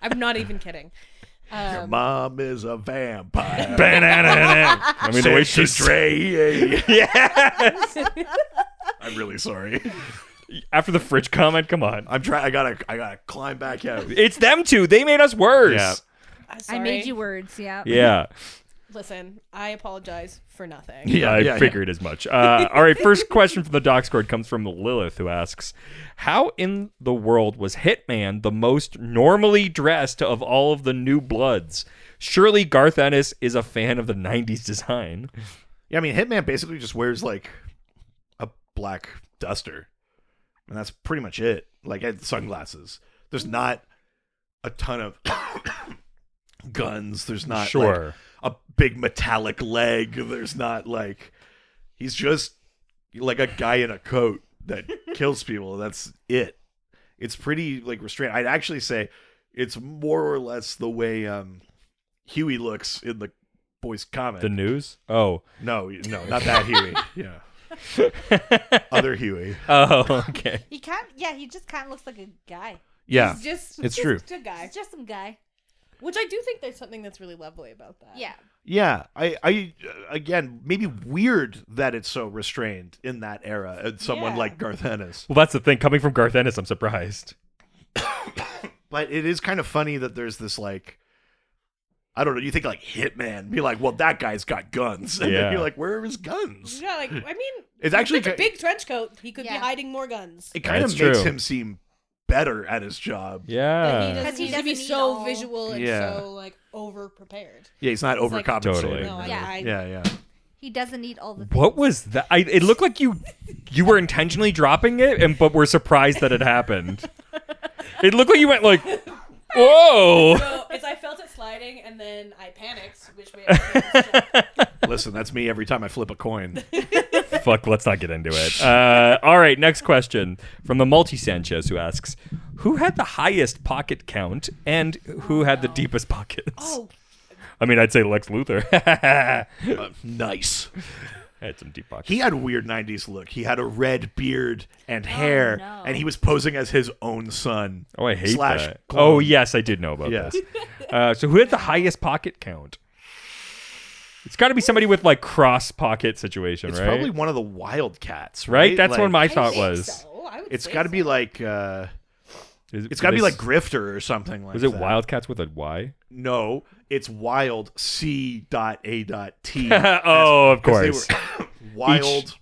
I'm not even kidding. Your mom is a vampire. I mean, the way she Dre. Yes. I'm really sorry. After the fridge comment, come on. I'm trying. I gotta climb back out. It's them two. They made us worse. Yeah. I made you words. Yeah. Yeah. Listen, I apologize for nothing. Yeah, I figured as much. All right, first question from the doc scored comes from Lilith, who asks, how in the world was Hitman the most normally dressed of all of the New Bloods? Surely Garth Ennis is a fan of the 90s design. Yeah, I mean, Hitman basically just wears like a black duster, and that's pretty much it. Like and sunglasses. There's not a ton of guns. There's not Sure. like, a big metallic leg. There's not like he's just like a guy in a coat that kills people. That's it. It's pretty like restrained. I'd actually say it's more or less the way Huey looks in the boys comic. The news? Oh. No, not that Huey. Yeah. Other Huey. Oh, okay. He can't. Yeah, he just kind of looks like a guy. Yeah. He's just It's true. a guy. He's just some guy. Which I do think there's something that's really lovely about that. Yeah. Yeah. I again, maybe weird that it's so restrained in that era. And someone Yeah. like Garth Ennis. Well, that's the thing. Coming from Garth Ennis, I'm surprised. But it is kind of funny that there's this like I don't know, you think like Hitman, be like, well, that guy's got guns. And Yeah. then you're like, where are his guns? Yeah, like I mean, It's actually with a big trench coat. He could be Yeah. hiding more guns. it kind of That's makes true. him seem better at his job. But Yeah. he doesn't he need to be doesn't need so all- visual and Yeah. so like over prepared. Yeah, he's not It's like- overcompensating. Totally. No, Yeah. Yeah. He doesn't need all the. What was that? It looked like you were intentionally dropping it, but were surprised that it happened. It looked like you went like, whoa. So it's I felt it sliding and then I panicked, which made it Listen, that's me every time I flip a coin. Fuck, let's not get into it. All right, next question from the Multi Sanchez, who asks, who had the highest pocket count and who had the deepest pockets? Oh, I mean, I'd say Lex Luthor. Nice. Had some deep pockets. He had a weird 90s look. He had a red beard and hair, no. and he was posing as his own son. Oh, I hate slash that. clone. Oh, yes, I did know about Yeah. this. So who had the highest pocket count? It's got to be somebody with like cross pocket situation, It's right? probably one of the Wildcats, right? That's like, what my I thought think was. so. I would It's say got to be so. like it's got to be like Grifter or something like Was that. it Wildcats with a Y? No, it's Wild C.A.T. Oh, of Because course. they were wild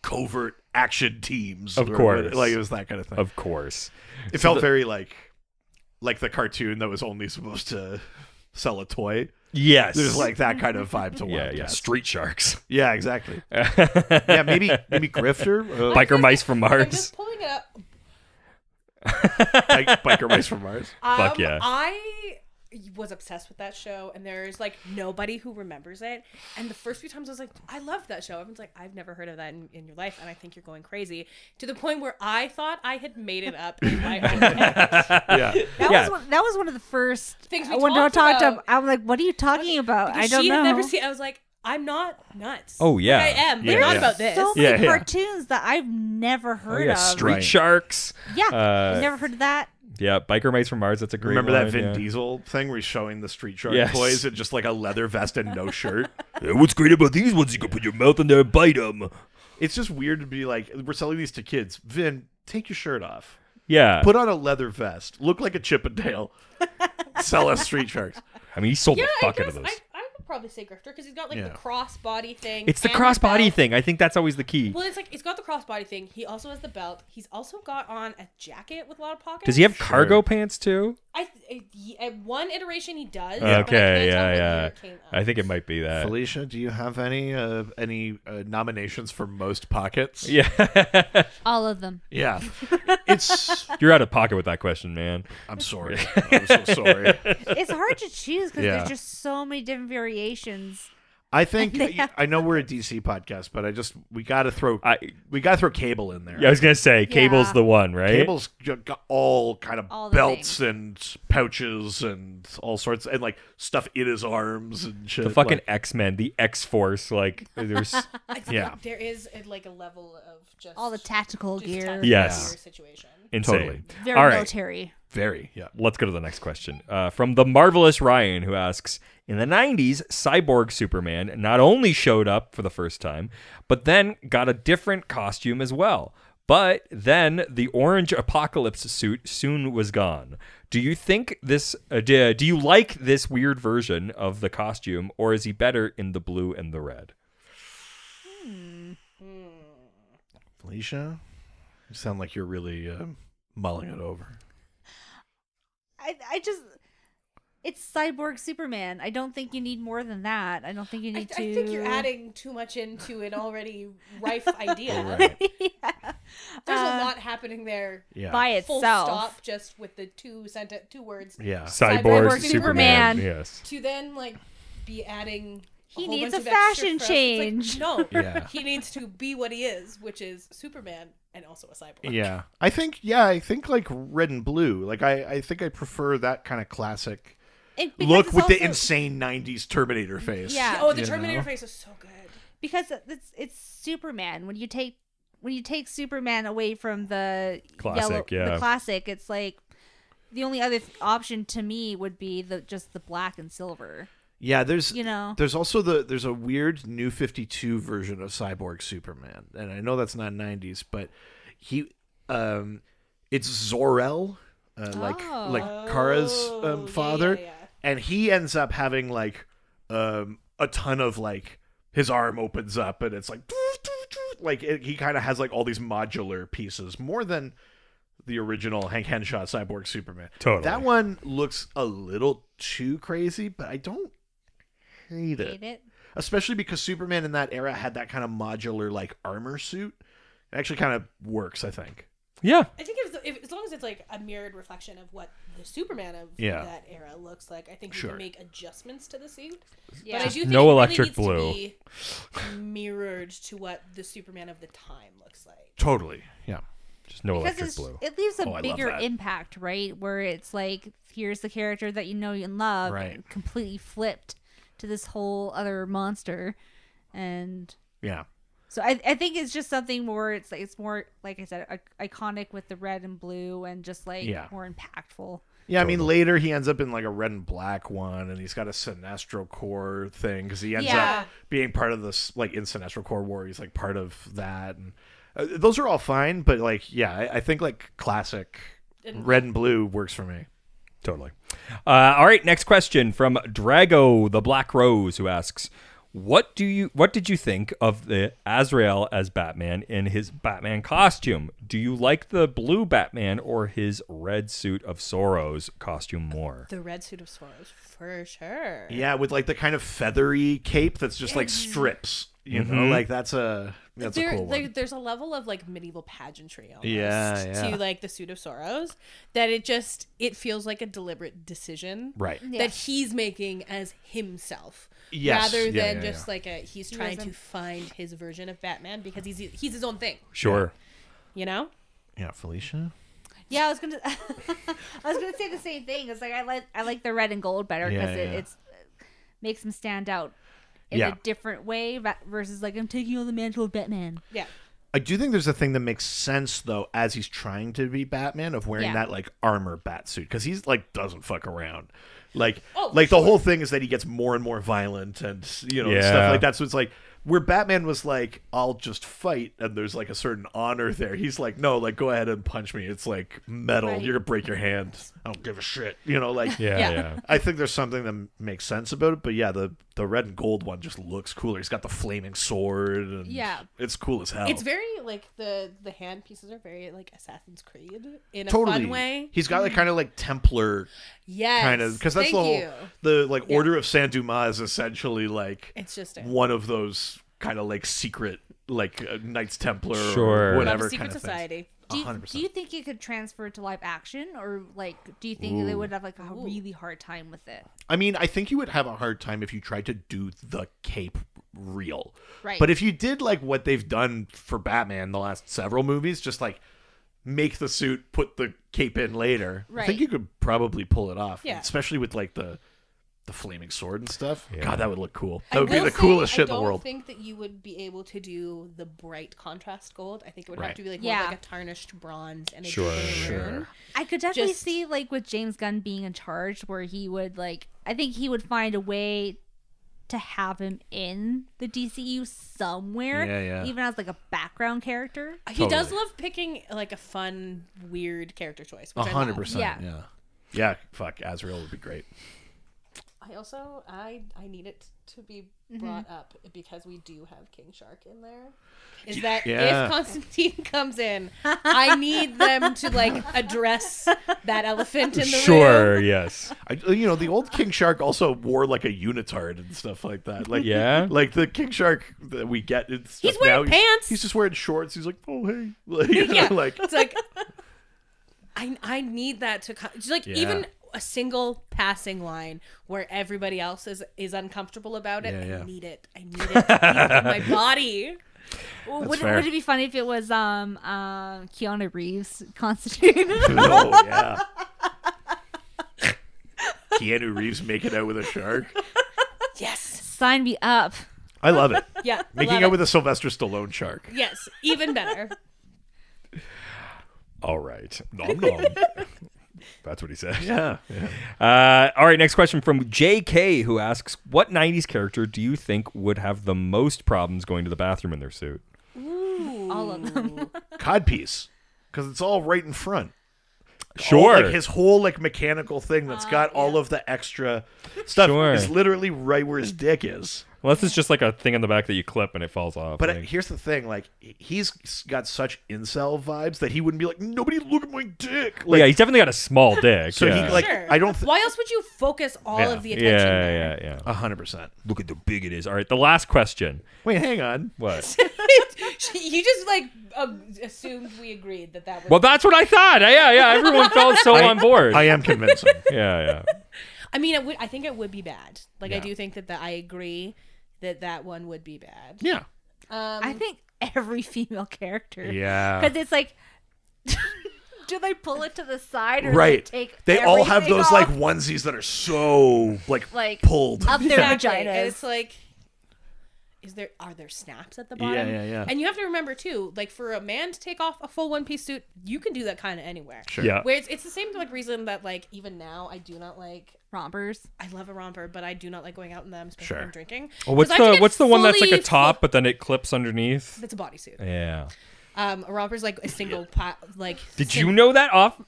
covert action teams. Of or course. what- like it was that kind of thing. Of course. It felt very like the cartoon that was only supposed to sell a toy. Yes. There's like that kind of vibe to yeah, Wildcats. yeah. Street Sharks. Yeah, exactly. Yeah, maybe Grifter. Biker mice from I'm Mars. just pulling it up. Biker Mice from Mars. Fuck yeah. I was obsessed with that show, and there's like nobody who remembers it. And the first few times I was like, I loved that show. Everyone's like, I've never heard of that in your life, and I think you're going crazy. To the point where I thought I had made it up in my own head. Yeah. That was one of the first Things we when talked I about. I'm like, what are you talking about? Because I don't she know. had never seen. I was like, I'm not nuts. Oh, yeah. Like, I am. Yeah, But not yeah. about this. So many Yeah. cartoons that I've never Oh, heard yeah. of. Street Right. Sharks. Yeah, never heard of that. Yeah. Biker Mice from Mars. That's a great Remember one. that Vin yeah. Diesel thing where he's showing the Street Shark Yes. toys and just like a leather vest and no shirt? What's great about these ones? You can put your mouth in there and bite them. It's just weird to be like, we're selling these to kids. Vin, take your shirt off. Yeah. Put on a leather vest. Look like a Chippendale. Sell us Street Sharks. I mean, he sold Yeah, the I fuck out guess of those. I would probably say Grifter because he's got like Yeah. the crossbody thing. It's the and crossbody belt. thing. I think that's always the key. Well, it's like he's got the crossbody thing. He also has the belt. He's also got on a jacket with a lot of pockets. Does he have cargo pants too? At one iteration he does. Okay, but I can't yeah, tell what yeah. year it came out. I think it might be that. Felicia, do you have any nominations for most pockets? Yeah. All of them. Yeah. It's. You're out of pocket with that question, man. I'm sorry. I'm so sorry. It's hard to choose because Yeah. there's just so many different variations. I think I know we're a DC podcast, but we gotta throw Cable in there. Yeah, I was gonna say, Cable's Yeah. the one, right? Cable's got all kind of All the belts and pouches and all sorts and like stuff in his arms and shit. the fucking like, X-Men, the X-Force, like there's I think Yeah. there is like a level of just All the tactical just gear. tactical Yes. gear situation. insane. Totally. Very All right. military. very, yeah. Let's go to the next question. From the marvelous Ryan, who asks, in the 90s, Cyborg Superman not only showed up for the first time, but then got a different costume as well. But then the orange apocalypse suit soon was gone. Do you think this? Do you like this weird version of the costume, or is he better in the blue and the red? Felicia, you sound like you're really mulling it over. I just, it's Cyborg Superman. I don't think you need more than that. I don't think you I need to. think you're adding too much into an already rife idea. Right. Yeah. There's a lot happening there. Yeah. By Full itself. stop, just with the two words. Yeah. Cyborg, Cyborg Superman. Superman. Yes. To then like be adding. He whole needs bunch a of extra fashion frills. It's change. like, no, Yeah. he needs to be what he is, which is Superman and also a cyborg. Yeah. I think like red and blue. Like I think I prefer that kind of classic Because look it's with the also- insane 90s Terminator face. Yeah. Oh, the You Terminator know? face is so good. because it's Superman. When you take Superman away from the Classic, yeah. the classic, it's like the only other option to me would be just the black and silver. Yeah, there's You know. there's also there's a weird New 52 version of Cyborg Superman. And I know that's not 90s, but he it's Zor-El, like Kara's father. Yeah. And he ends up having like a ton of like his arm opens up and it's like he kind of has like all these modular pieces more than the original Hank Henshaw Cyborg Superman. Totally. That one looks a little too crazy, but I don't hate Hate it. it. Especially because Superman in that era had that kind of modular like armor suit. It actually kind of works, I think. Yeah. I think if as long as it's like a mirrored reflection of what the Superman of Yeah. that era looks like, I think you Sure. can make adjustments to the suit. Yeah. But I do think no it really electric needs blue. to be mirrored to what the Superman of the time looks like. Totally. Yeah. Just no Because electric blue. it leaves a Oh, I love bigger that. impact, right? Where it's like, here's the character that you know and love, Right. and completely flipped to this whole other monster, and Yeah. so I think it's just something where it's more like I said, iconic with the red and blue, and just like Yeah. more impactful. Yeah, I mean, later he ends up in like a red and black one, and he's got a Sinestro Corps thing because he ends Yeah. up being part of this, like in Sinestro Corps War, he's like part of that, and those are all fine. But like, yeah, I think like classic red and blue works for me. Totally. All right, next question from Drago the Black Rose, who asks, What did you think of the Azrael as Batman in his Batman costume? Do you like the blue Batman or his red suit of Sorrows costume more? The red suit of Sorrows, for sure. Yeah, with like the kind of feathery cape that's just like strips. You know, like that's a cool one. There's a level of like medieval pageantry almost Yeah. to like the suit of Soros that it feels like a deliberate decision Right. Yeah. that he's making as himself. Yes. Rather Yeah, than yeah, just like he's trying to find his version of Batman because he's his own thing, Sure. you know? Yeah, Felicia. Yeah, I was gonna say the same thing. It's like I like the red and gold better because it's makes him stand out in a different way versus like I'm taking on the mantle of Batman. Yeah. I do think there's a thing that makes sense though, as he's trying to be Batman, of wearing that like armor bat suit because he's like doesn't fuck around. Like, the whole thing is that he gets more and more violent and and stuff like that. So it's like where Batman was like, I'll just fight, and there's like a certain honor there. He's like, no, like go ahead and punch me. It's like metal. Right. You're gonna break your hand. I don't give a shit. Like Yeah. I think there's something that makes sense about it. But yeah, the red and gold one just looks cooler. He's got the flaming sword. And it's cool as hell. It's very like the hand pieces are very like Assassin's Creed in a totally fun way. He's got like kind of like Templar Yes. kind of because that's the like Order of Saint Dumas is essentially like It's just one of those kind of like secret like Knights Templar Sure. or whatever Love a kind secret of society. things. Do 100%. you think it could transfer to live action, or like do you think they would have like a really hard time with it? I mean, I think you would have a hard time if you tried to do the cape real. Right. But if you did like what they've done for Batman the last several movies, just like make the suit, put the cape in later, I think Right. you could probably pull it off. Yeah. Especially with like the flaming sword and stuff. Yeah. God, that would look cool. I That would be will the say, coolest shit in the I don't world. think that you would be able to do the bright contrast gold. I think it would Right. have to be like Yeah. more like a tarnished bronze and a Sure. deeper maroon. I could definitely Just- see like with James Gunn being in charge, where he would like I think he would find a way to have him in the DCU somewhere, Yeah. even as like a background character. He does Totally. love picking like a fun, weird character choice. Which I love. 100%. Yeah. Yeah. Yeah. Fuck, Azrael would be great. I also I need it to be brought up because we do have King Shark in there. Is that Yeah. if Constantine comes in, I need them to like address that elephant in the room. Sure. Yes. The old King Shark also wore like a unitard and stuff like that. Like Yeah? like the King Shark that we get. He's wearing pants. He's just wearing shorts. He's like, oh hey, like, Yeah, like it's like I need that to just like Yeah. even a single passing line where everybody else is uncomfortable about it. Yeah. I need it. I need it in my body. Would fair. it be funny if it was Keanu Reeves Constantine? oh yeah. Keanu Reeves making out with a shark. Yes. Sign me up. I love it. Yeah. Making love out it. with a Sylvester Stallone shark. Yes. Even better. All right. Nom nom. That's what he said. Yeah. All right, next question from JK, who asks, what 90s character do you think would have the most problems going to the bathroom in their suit? All of them. Codpiece, because it's all right in front. Sure. Like his whole like mechanical thing that's got all of the extra stuff Sure. is literally right where his dick is. Unless it's just like a thing on the back that you clip and it falls off. But like- here's the thing, like he's got such incel vibes that he wouldn't be like, nobody look at my dick. Well, Like, yeah, he's definitely got a small dick. So yeah. he like Sure. I don't. Why else would you focus all Yeah. of the attention there? yeah. 100%. Look at the big it is. All right, the last question. Wait, hang on. What? You just like assumed we agreed that was. Well, that's what I thought. Yeah. Everyone felt so on board. I am convincing. Yeah. I mean, I think it would be bad. Like I Yeah. do think that I agree that one would be bad. Yeah. I think every female character. Yeah. Because it's like, do they pull it to the side or Right. do they take They all have everything those off? like onesies that are so like pulled. up their Exactly. vaginas. And it's like, are there snaps at the bottom? Yeah. And you have to remember too, like for a man to take off a full one-piece suit, you can do that kind of anywhere. Sure. Yeah. Where it's the same like reason that like even now I do not like. rompers. I love a romper, but I do not like going out in them, especially Sure. when I'm drinking. Well, what's 'Cause I have to get what's the one that's like a fully top, but then it clips underneath? That's a bodysuit. Yeah. A romper's like a single like. Did you know that off?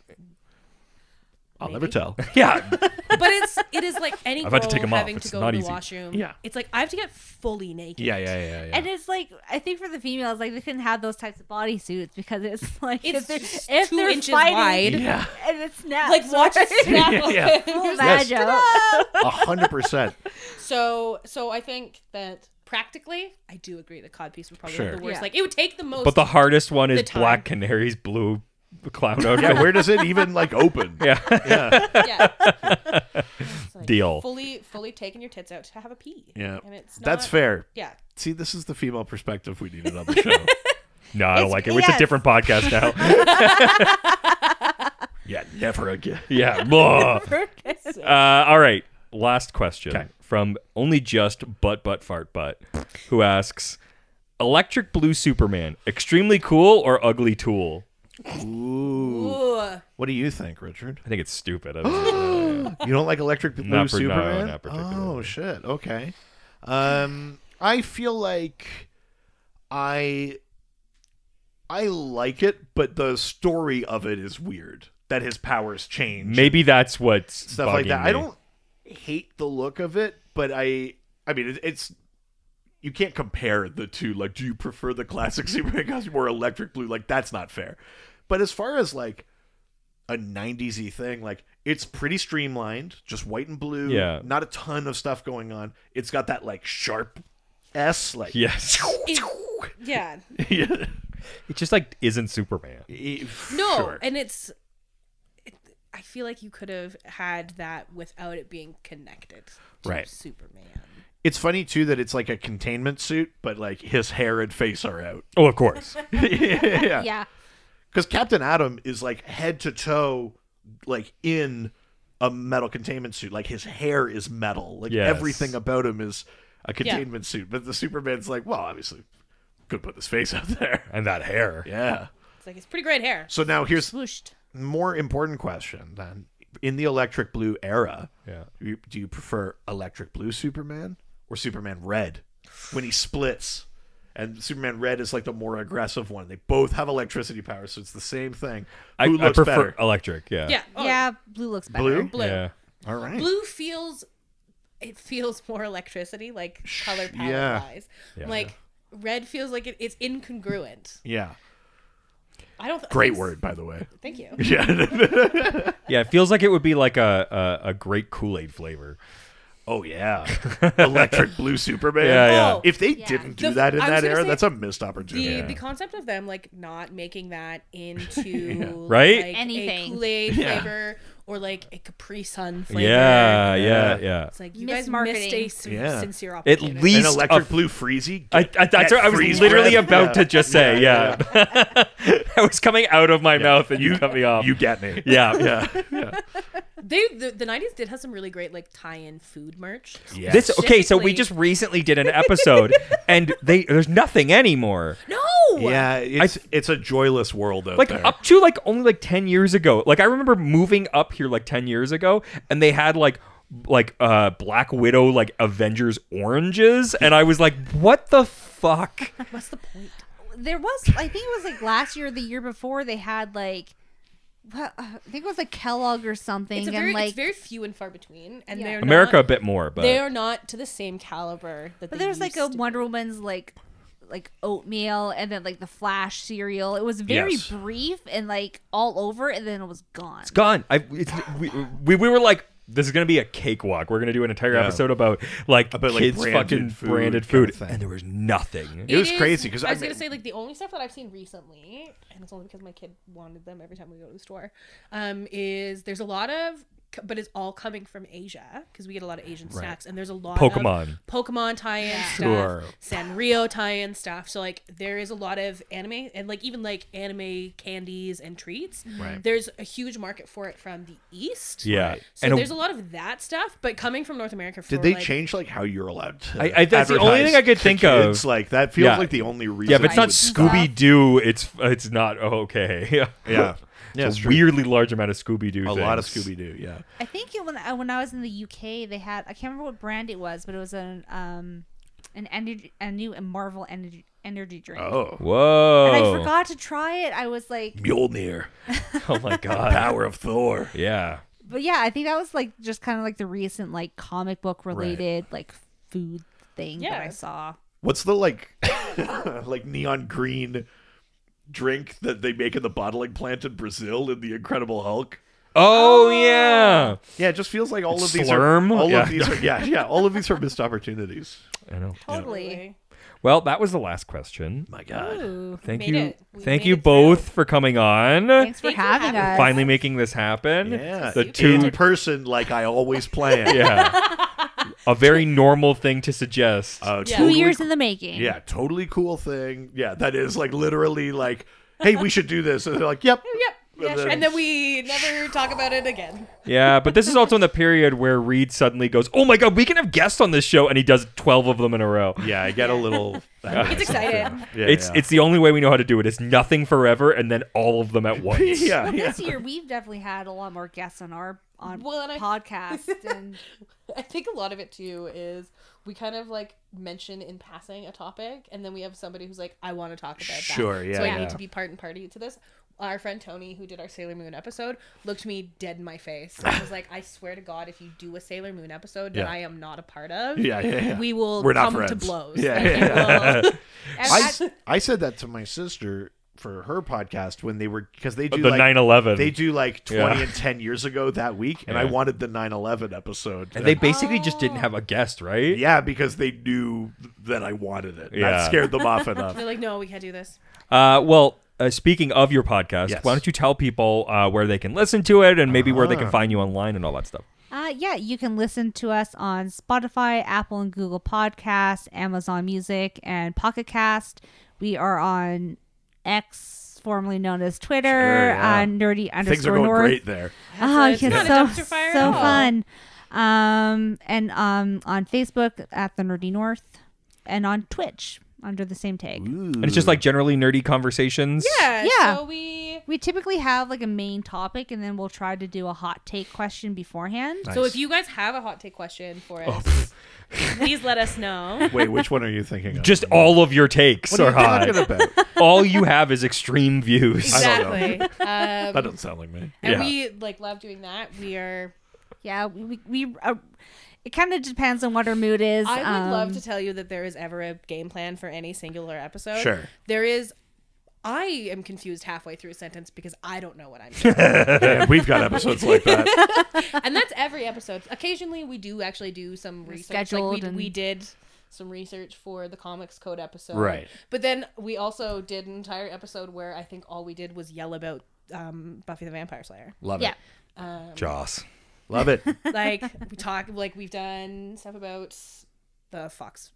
I'll never tell. Yeah. But it is like any I've girl had to take 'em off. having to It's go not to the easy. washroom. Yeah. It's like I have to get fully naked. Yeah. And it's like, I think for the females, like they couldn't have those types of bodysuits because it's like, It's if just 2 they're inches fighting wide. Yeah. and it snaps. Like watch it snap Yeah. open. Full Yes. vag out. 100%. So I think that practically, I do agree that codpiece would probably Sure. have the worst. Yeah. Like, it would take the most. But the hardest one is The time. Black Canary's blue clown outfit. Yeah, where does it even like open? Yeah. Yeah. yeah. It's like Deal. Fully taking your tits out to have a pee. Yeah. And it's not, That's fair. Yeah. See, this is the female perspective we needed on the show. No, I don't It's- like it. It's a yes. different podcast now. Yeah, never again. Yeah. Blah. All right. Last question Okay. from only just butt fart butt, who asks, Electric Blue Superman, extremely cool or ugly tool? Ooh. Ooh. What do you think, Richard? I think it's stupid. I don't You don't like Electric Blue Not Superman? not particularly. Oh shit. Okay. I feel like I like it, but the story of it is weird. That his powers change. Maybe that's what's Stuff like bugging that. me. I don't hate the look of it, but I mean, it's you can't compare the two. Like, do you prefer the classic Superman costume or Electric Blue? Like, that's not fair. But as far as like a 90s-y thing, like it's pretty streamlined, just white and blue. Yeah. Not a ton of stuff going on. It's got that like sharp S, like Yes. Yeah. yeah. It just like isn't Superman. No, Sure. and I feel like you could have had that without it being connected to Right. Superman. It's funny too that it's like a containment suit, but like his hair and face are out. Oh, of course. Yeah. Yeah. Because Captain Atom is like head to toe, like in a metal containment suit. Like his hair is metal. Like Yes. everything about him is a containment suit. But the Superman's like, well, obviously, could put this face out there. And that hair. Yeah. It's like it's pretty great hair. So now here's Swooshed. more important question then. In the Electric Blue era, Yeah. do you prefer Electric Blue Superman or Superman Red when he splits? And Superman Red is like the more aggressive one. They both have electricity powers, so it's the same thing. I Who looks prefer better? electric. Yeah. Yeah. Oh, Yeah, blue looks better. Blue? Blue. Yeah. All right. Blue feels more electricity, like color palette Yeah. wise. Yeah. Like red feels like it's incongruent. Yeah. I don't. Great word, by the way. Thank you. Yeah. Yeah. It feels like it would be like a great Kool-Aid flavor. Oh yeah. Electric Blue Superman. Yeah, yeah. Oh, If they Yeah. didn't do The- that in I was that gonna era, say, that's a missed opportunity. Yeah. The concept of them like not making that into Right? like, Anything. a Kool-Aid Yeah. flavor or like a Capri Sun flavor. Yeah. Yeah. Yeah. Yeah. It's like you guys missed a Yeah. sincere At opportunity. least An Electric a- Blue Freezy. that's what I was freeze literally breath. about Yeah. to just say. Yeah. I was coming out of my mouth and you cut me off. You get me. Yeah. Yeah. The 90s did have some really great like tie-in food merch. Yeah. This okay, so we Specifically- just recently did an episode and there's nothing anymore. No. Yeah, it's a joyless world out Like there. up to like only like 10 years ago. Like I remember moving up here like 10 years ago and they had like Black Widow like Avengers oranges and I was like, "What the fuck?" What's the point? There was, I think it was like last year or the year before, they had like, I think it was like Kellogg or something. It's and like, very few and far between, and Yeah. they're America a Not, bit more, but they are not to the same caliber that. but they there's like a used to Wonder be. Woman's like oatmeal and then like the Flash cereal. It was very Yes. brief and like all over, and then it was gone. it's gone. We were like, this is gonna be a cakewalk. We're gonna do an entire Yeah. episode about like About, like, kids branded fucking food branded kind of food, thing. and there was nothing. It was is- crazy because I was gonna say like the only stuff that I've seen recently, and it's only because my kid wanted them every time we go to the store, is there's a lot of, but it's all coming from Asia because we get a lot of Asian snacks, and there's a lot Pokemon. of Pokemon tie-in stuff, Sure. Sanrio tie-in stuff. So like there is a lot of anime and like even like anime candies and treats. Right. There's a huge market for it from the East. Yeah, Right. So and there's a lot of that stuff, but coming from North America. For Did they like, change like how you're allowed to? I that's the only advertise thing I could to think kids? of. Like that feels Yeah. like the only reason. Yeah, if it's you not would Scooby Doo, it's not okay. Yeah, yeah, It's it's a true. weirdly large amount of Scooby Doo. A lot of Scooby Doo. Yeah. I think when I was in the UK, they had, I can't remember what brand it was, but it was a new Marvel energy drink. Oh, Whoa! And I forgot to try it. I was like, Mjolnir, Oh my god! power of Thor. Yeah. but yeah, I think that was like just kind of like the recent like comic book related like food thing that I Yeah. saw. What's the like neon green drink that they make in the bottling plant in Brazil in the Incredible Hulk? Oh, yeah. Yeah, it just feels like all of these Slurm? are all Yeah. of these are yeah, all of these are missed opportunities. I know. Totally. Well, that was the last question. My God. Ooh, Thank made you. it. We Thank made you it both through. for coming on. Thanks for Thanks for having having us. Finally making this happen. Yeah, The you two in person like I always plan. Yeah. A very normal thing to suggest. Yeah. 2 Totally years in the making. Yeah, totally cool thing. Yeah, that is like literally like, hey, we should do this. And they're like, yep. Yep. Yeah, sure. And then we never talk about it again. Yeah, but this is also in the period where Reed suddenly goes, "Oh my god, we can have guests on this show," and he does 12 of them in a row. Yeah, I get a little. He's excited. Yeah, It's the only way we know how to do it. It's nothing forever and then all of them at once. yeah, Well, yeah. this year we've definitely had a lot more guests on our Well, and I- podcast, and I think a lot of it too is we kind of like mention in passing a topic, and then we have somebody who's like, "I want to talk about that." Sure, yeah, So I yeah. need to be part and party to this. Our friend Tony, who did our Sailor Moon episode, looked me dead in my face and was like, "I swear to God, if you do a Sailor Moon episode that Yeah. I am not a part of, Yeah. we will We're not come to friends. blows." Yeah, Like, yeah. we will- I said that to my sister for her podcast when they were because they do The like 9/11. they do like 20 Yeah. and 10 years ago that week, and I Yeah. wanted the 9/11 episode. And they basically just didn't have a guest, right? yeah, because they knew that I wanted it. Yeah. That scared them off enough. They're like, "No, we can't do this." Well, speaking of your podcast, Yes. why don't you tell people where they can listen to it and maybe where they can find you online and all that stuff? yeah, you can listen to us on Spotify, Apple and Google Podcasts, Amazon Music, and Pocket Cast. We are on X, formerly known as Twitter, Sure, yeah. Nerdy Things underscore are going North. great there. Oh, It's it's not a so dumpster fire so at all. fun. And on Facebook at the Nerdy North, and on Twitch under the same tag. And it's just like generally nerdy conversations. Yeah. Yeah. So we. We typically have like a main topic, and then we'll try to do a hot take question beforehand. So if you guys have a hot take question for us, please let us know. Wait, which one are you thinking of? Just all of your takes what are are you hot. talking about? All you have is extreme views. I don't know. Exactly. That doesn't sound like me. And Yeah. we like love doing that. We are. Yeah, we it kind of depends on what our mood is. I would love to tell you that there is ever a game plan for any singular episode. Sure. There is. I am confused halfway through a sentence because I don't know what I'm saying. Yeah, we've got episodes like that. And that's every episode. Occasionally we do actually do some research. scheduled Like we and- did some research for the Comics Code episode. Right. But then we also did an entire episode where I think all we did was yell about Buffy the Vampire Slayer. Love Yeah. it. Joss. Love it. Like we talk, like we've done stuff about the Fox.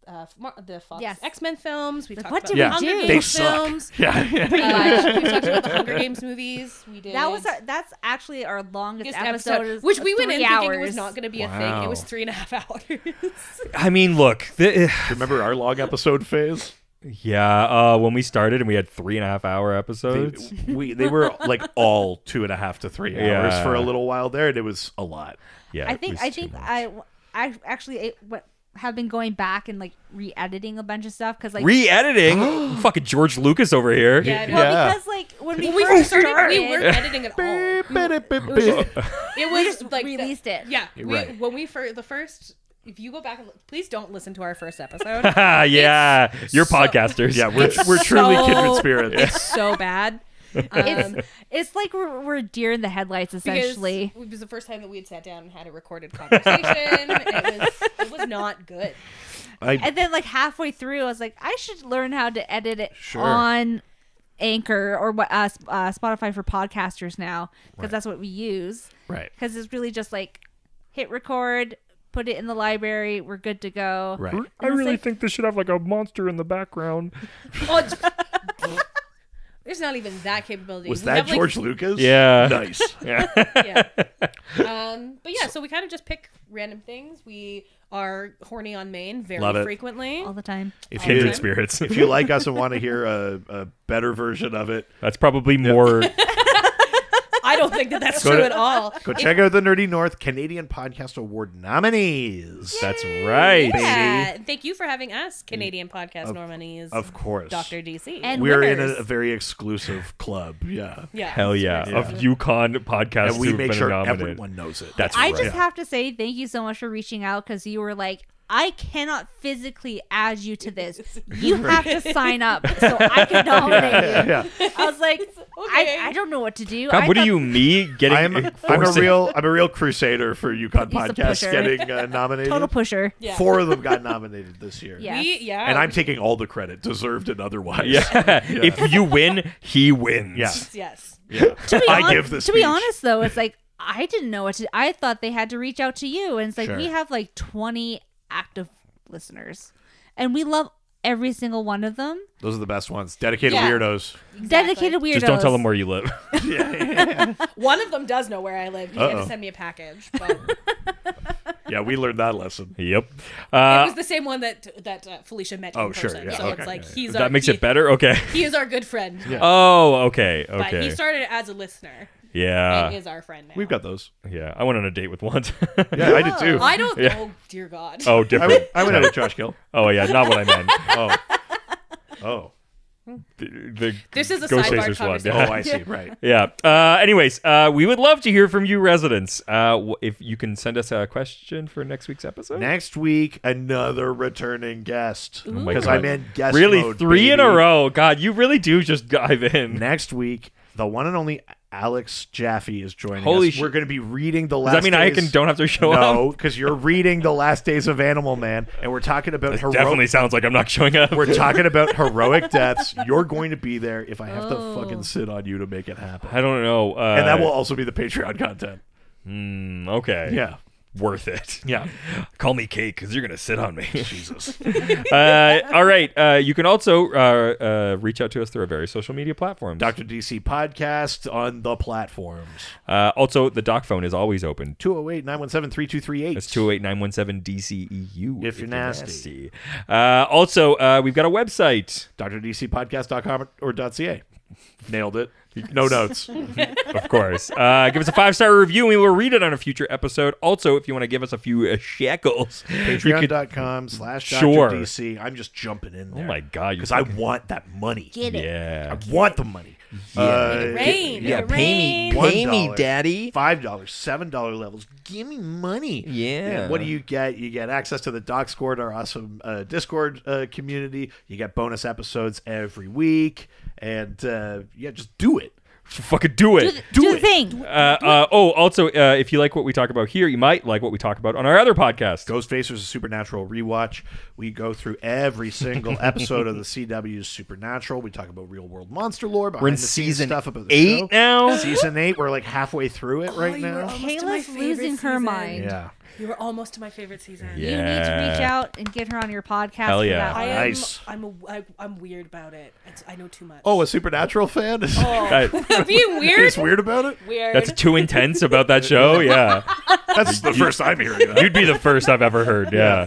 The Fox Yes. X-Men films. We've Like, talked what about did the we Hunger do? Games They suck. films. Yeah. We've talked about the Hunger Games movies. We did. That's actually our longest biggest episode, is which we went in 3 thinking it hours. was not going to be a thing. It was Wow. 3.5 hours. I mean, look. Remember our long episode phase? Yeah, when we started and we had 3.5 hour episodes. They were like all 2.5 to 3 hours Yeah. for a little while there, and it was a lot. Yeah, I it think was I too think much. I actually have been going back and like re-editing a bunch of stuff because like Re-editing. Fucking George Lucas over here. Yeah, no. well, because like when When we we first first started, started, we weren't editing at all. It was just like released it. Yeah, Right. when we the first. If you go back and please don't listen to our first episode. Yeah, you're so- podcasters. Yeah, we're truly so- kindred spirits. It's so bad. it's like we're deer in the headlights essentially. Because it was the first time that we had sat down and had a recorded conversation. it was not good. And then like halfway through, I was like, I should learn how to edit it Sure. on Anchor or what Spotify for podcasters now because that's what we use. Right. Because it's really just like hit record, put it in the library, we're good to go. Right. I really think this should have like a monster in the background. Oh, there's not even that capability. Was We that have, like, George Lucas? Yeah. Nice. Yeah. Yeah. But yeah, so we kind of just pick random things. We are horny on Maine very Love it. frequently. All the time. If Kindred you, spirits. if you like us and want to hear a better version of it, That's probably more. I don't think that that's Go true to- at all. go check out the Nerdy North Canadian Podcast Award nominees. That's right. Yeah. Thank you for having us, Canadian podcast nominees. Of course. Dr. DC. And We're in winners. a very exclusive club. Yeah. yeah. Hell yeah. Yeah. Of Yukon podcasts And we who've make been sure nominated. everyone knows it. That's I right. just have to say thank you so much for reaching out because you were like, I cannot physically add you to this. You have to sign up so I can nominate you. yeah. I was like, Okay. I don't know what to do. God, I what are thought- you, me getting? I'm a forcing- real crusader for Yukon He's a Podcast pusher. getting nominated. Total pusher. Yeah. 4 of them got nominated this year. Yeah. Yeah. And I'm taking all the credit, deserved and otherwise. Yeah. If you win, he wins. Yeah. Yes. Yeah. To be I hon- give the To be speech. honest, though, it's like I didn't know what to. I thought they had to reach out to you, and it's like Sure. we have like 20 active listeners, and we love every single one of them. Those are the best ones. Dedicated Yeah. weirdos. Dedicated weirdos. Just don't tell them where you live. One of them does know where I live. He had Uh-oh. to send me a package. But Yeah, we learned that lesson. Yep. it was the same one that Felicia met Oh, in sure, person. yeah, so okay. it's like he's that our, makes he, it better. Okay. He is our good friend. Yeah. Oh, okay. But he Okay. started as a listener Yeah. and is our friend now. We've got those. Yeah. I went on a date with one. Yeah, I did too. I don't. Yeah. Oh dear God. Oh, I different. went, I went out with Josh Gill. Oh, yeah. Not what I meant. Oh. Oh. The This is a Ghost sidebar Chasers one. conversation. Oh, I see. Right. Yeah. Anyways, we would love to hear from you residents. If you can send us a question for next week's episode. Next week, another returning guest. my Because God. I'm in guest Really, mode, 3 in a baby. row. God, you really do just dive in. Next week, the one and only Alex Jaffe is joining Holy us. shit. We're going to be reading the last Does that mean I days... don't have to show up? No, because you're reading the last days of Animal Man, and we're talking about It definitely sounds like I'm not showing up. We're talking about heroic deaths. You're going to be there if I have to Oh. fucking sit on you to make it happen. I don't know. And that will also be the Patreon content. Okay. Yeah. Worth it. Yeah. Call me Cake because you're going to sit on me. Jesus. All right. You can also reach out to us through our various social media platforms. Dr. DC Podcast on the platforms. Also, the doc phone is always open. 208-917-3238. That's 208-917-DCEU. If you're nasty. Also, we've got a website. DrDCPodcast.com or .ca. Nailed it. No notes. Of course. Give us a 5-star review and we will read it on a future episode. Also, if you want to give us a few shekels, you could- Sure. Patreon.com/DrDC. I'm just jumping in there. Oh my God. Because I want that money. Get it. Yeah. I want the money. Rain. Yeah, Rain. pay me, $1, daddy. $5, $7 levels. Give me money. Yeah. And what do you get? You get access to the Doc Squad, our awesome Discord community. You get bonus episodes every week. And yeah, just do it. Fucking do it. Do the thing. Also, if you like what we talk about here, you might like what we talk about on our other podcast. Ghostfacers, a Supernatural rewatch. We go through every single episode of the CW's Supernatural. We talk about real world monster lore, behind We're in the scenes season stuff about the 8 show. now. Season 8, we're like halfway through it right you were now. almost to my Kayla's favorite losing her season. mind. Yeah. You were almost to my favorite season. Yeah. You need to reach out and get her on your podcast. Hell for yeah. that I one. am. Nice. I'm weird about it. I know too much. Oh, a Supernatural fan? Oh. Being weird. Is weird about it? Weird. That's too intense about that show. Yeah. That's the first time hearing that. You'd be the first I've ever heard. Yeah.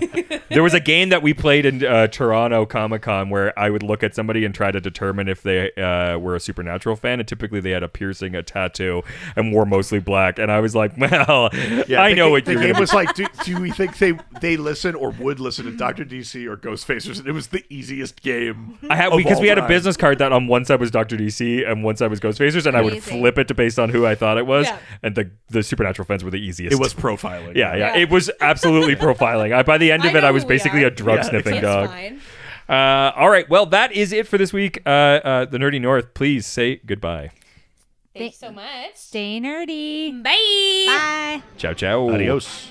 There was a game that we played in Toronto Comic Con where I would look at somebody and try to determine if they were a Supernatural fan. And typically they had a piercing, a tattoo, and wore mostly black. And I was like, well, I know what the you're game going was like, do we think they listen or would listen to Dr. DC or Ghostfacers? And it was the easiest game. because we had a time. business card that on one side was Dr. DC and one side was Ghostfacers, and I would Amazing. flip it to based on who I thought it was. Yeah. And the Supernatural fans were the easiest. It was profiling. Yeah. Yeah. It was absolutely profiling. By the end of I it, I know was who we basically are. a drug Yeah, sniffing It's dog. fine. All right. Well, that is it for this week. The Nerdy North, please say goodbye. Thanks so much. Stay nerdy. Bye. Bye. Ciao, ciao. Adios.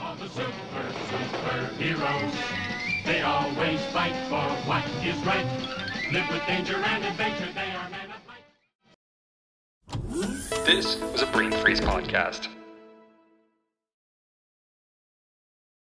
All the superheroes, they always fight for what is right. Live with danger and adventure, they are men of might. This was a Brain Freeze podcast.